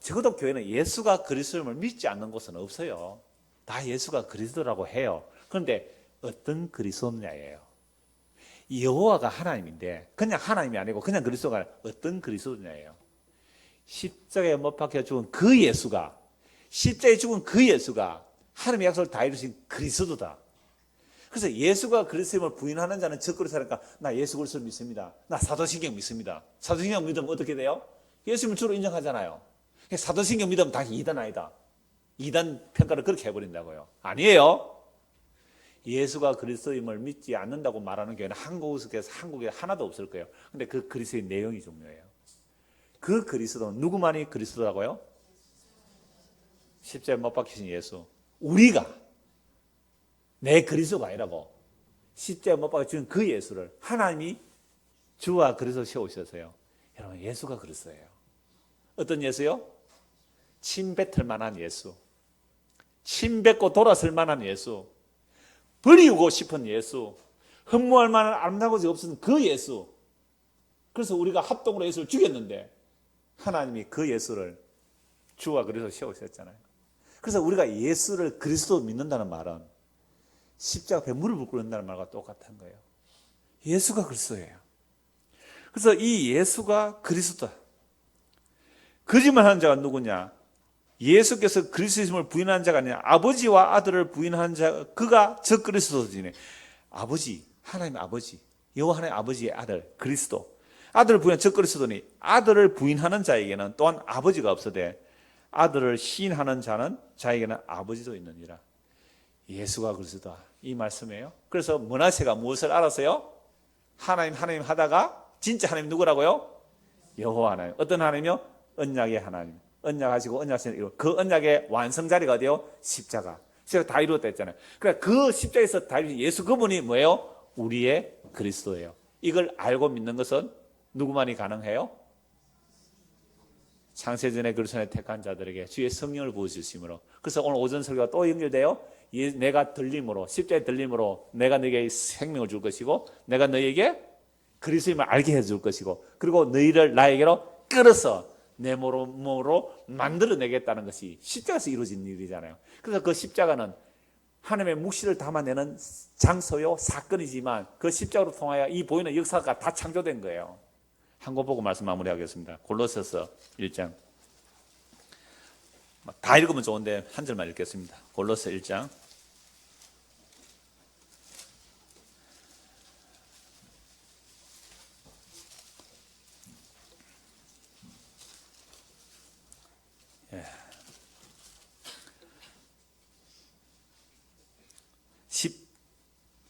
적어도 교회는 예수가 그리스도를 믿지 않는 곳은 없어요. 다 예수가 그리스도라고 해요. 그런데 어떤 그리스도냐예요. 여호와가 하나님인데 그냥 하나님이 아니고 그냥 그리스도가 아니라 어떤 그리스도냐예요. 십자가에 못 박혀 죽은 그 예수가, 십자가에 죽은 그 예수가 하나님의 약속을 다 이루신 그리스도다. 그래서 예수가 그리스도임을 부인하는 자는 적그리스도니까 나 예수 그리스도를 믿습니다. 나 사도신경 믿습니다. 사도신경 믿으면 어떻게 돼요? 예수님을 주로 인정하잖아요. 사도신경 믿으면 다 이단 아니다. 이단 평가를 그렇게 해버린다고요. 아니에요. 예수가 그리스도임을 믿지 않는다고 말하는 교회는 한국에 하나도 없을 거예요. 근데 그 그리스도의 내용이 중요해요. 그 그리스도는 누구만이 그리스도라고요? 십자가에 못 박히신 예수. 우리가 내 그리스도가 아니라고, 십자가에 못 박혀 죽은 그 예수를 하나님이 주와 그리스도 세우셨어요. 여러분, 예수가 그리스도예요. 어떤 예수요? 침 뱉을 만한 예수, 침 뱉고 돌아설 만한 예수, 버리고 싶은 예수, 흠모할 만한 아름다운 없은 그 예수. 그래서 우리가 합동으로 예수를 죽였는데 하나님이 그 예수를 주와 그리스도 세우셨잖아요. 그래서 우리가 예수를 그리스도 믿는다는 말은 십자가 앞에 무릎을 꿇는다는 말과 똑같은 거예요. 예수가 그리스도예요. 그래서 이 예수가 그리스도다. 거짓말하는 자가 누구냐? 예수께서 그리스도임을 부인하는 자가 아니라 아버지와 아들을 부인하는 자, 그가 저 그리스도지네. 아버지, 하나님의 아버지, 여호와 하나님의 아버지의 아들 그리스도, 아들을 부인한 저 그리스도니 아들을 부인하는 자에게는 또한 아버지가 없으되 아들을 시인하는 자에게는 아버지도 있느니라. 예수가 그리스도다, 이 말씀이에요. 그래서 므낫세가 무엇을 알았어요? 하나님 하다가 진짜 하나님 누구라고요? 여호와 하나님. 어떤 하나님이요? 언약의 하나님. 언약하시고 언약하시는 그 언약의 완성자리가 어디요? 십자가. 십자가 다 이루었다 했잖아요. 그러니까 그 십자가에서 다 이루신 예수, 그분이 뭐예요? 우리의 그리스도예요. 이걸 알고 믿는 것은 누구만이 가능해요? 창세전에 그리스도를 택한 자들에게 주의 성령을 부어주심으로. 그래서 오늘 오전 설교가 또 연결돼요. 내가 들림으로, 십자가의 들림으로 내가 너에게 생명을 줄 것이고 내가 너에게 그리스도임을 알게 해줄 것이고 그리고 너희를 나에게로 끌어서 내 몸으로 만들어내겠다는 것이 십자가에서 이루어진 일이잖아요. 그래서 그 십자가는 하나님의 묵시를 담아내는 장소요, 사건이지만 그 십자가로 통하여 이 보이는 역사가 다 창조된 거예요. 한 권 보고 말씀 마무리하겠습니다. 골로새서 1장. 다 읽으면 좋은데 한 절만 읽겠습니다. 골로새 1장. 예.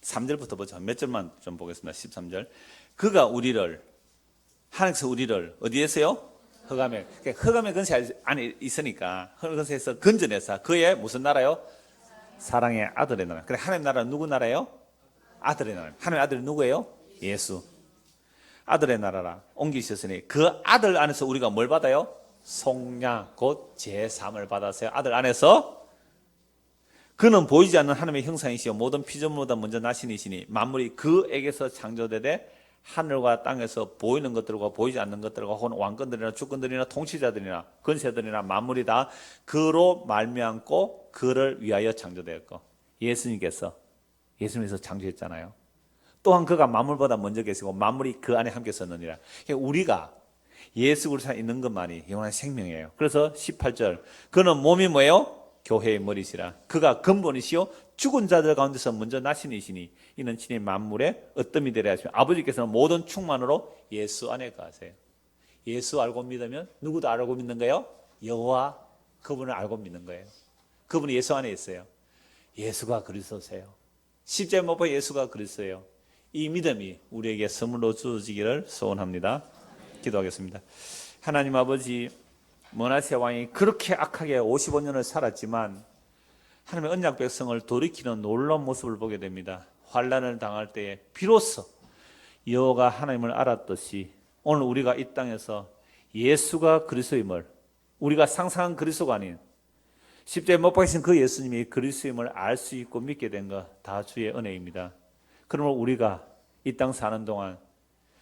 13절부터 보죠. 몇 절만 좀 보겠습니다. 13절. 그가 우리를, 하나님께서 우리를 어디에서요? 흑암에. 흑암의 근세 안에 있으니까 흑암의 근세에서 건져내서 그의 무슨 나라요? 사랑의 아들의 나라. 그래, 하나님 나라는 누구 나라예요? 아들의 나라. 하나님의 아들이 누구예요? 예수. 아들의 나라라 옮기셨으니 그 아들 안에서 우리가 뭘 받아요? 속량 곧 제3을 받았어요. 아들 안에서. 그는 보이지 않는 하나님의 형상이시요 모든 피조물보다 먼저 나신이시니 만물이 그에게서 창조되되 하늘과 땅에서 보이는 것들과 보이지 않는 것들과 혹은 왕권들이나 주권들이나 통치자들이나 권세들이나 만물이 다 그로 말미암고 그를 위하여 창조되었고. 예수님께서 창조했잖아요. 또한 그가 만물보다 먼저 계시고 만물이 그 안에 함께 섰느니라. 우리가 예수 그리스도 안에 있는 것만이 영원한 생명이에요. 그래서 18절, 그는 몸이 뭐예요? 교회의 머리시라. 그가 근본이시요 죽은 자들 가운데서 먼저 나신 이시니 이는 친히 만물의 어뜸이 되려 하시며 아버지께서는 모든 충만으로 예수 안에 거하세요. 예수 알고 믿으면 누구도 알고 믿는 거예요? 여호와 그분을 알고 믿는 거예요. 그분이 예수 안에 있어요. 예수가 그리스도세요. 십자가에 못 박힌 예수가 그리스도예요. 이 믿음이 우리에게 선물로 주어지기를 소원합니다. 기도하겠습니다. 하나님 아버지, 므낫세 왕이 그렇게 악하게 55년을 살았지만 하나님의 언약 백성을 돌이키는 놀라운 모습을 보게 됩니다. 환난을 당할 때에 비로소 여호와가 하나님을 알았듯이 오늘 우리가 이 땅에서 예수가 그리스도임을, 우리가 상상한 그리스도가 아닌 십자가에 못 박히신 그 예수님이 그리스도임을 알 수 있고 믿게 된 것 다 주의 은혜입니다. 그러므로 우리가 이 땅 사는 동안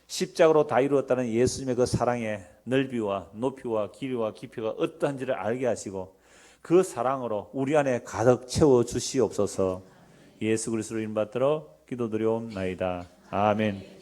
십자가로 다 이루었다는 예수님의 그 사랑의 넓이와 높이와 길이와 깊이가 어떠한지를 알게 하시고 그 사랑으로 우리 안에 가득 채워 주시옵소서. 예수 그리스도로 이름 받들어 기도드려옵나이다. 아멘.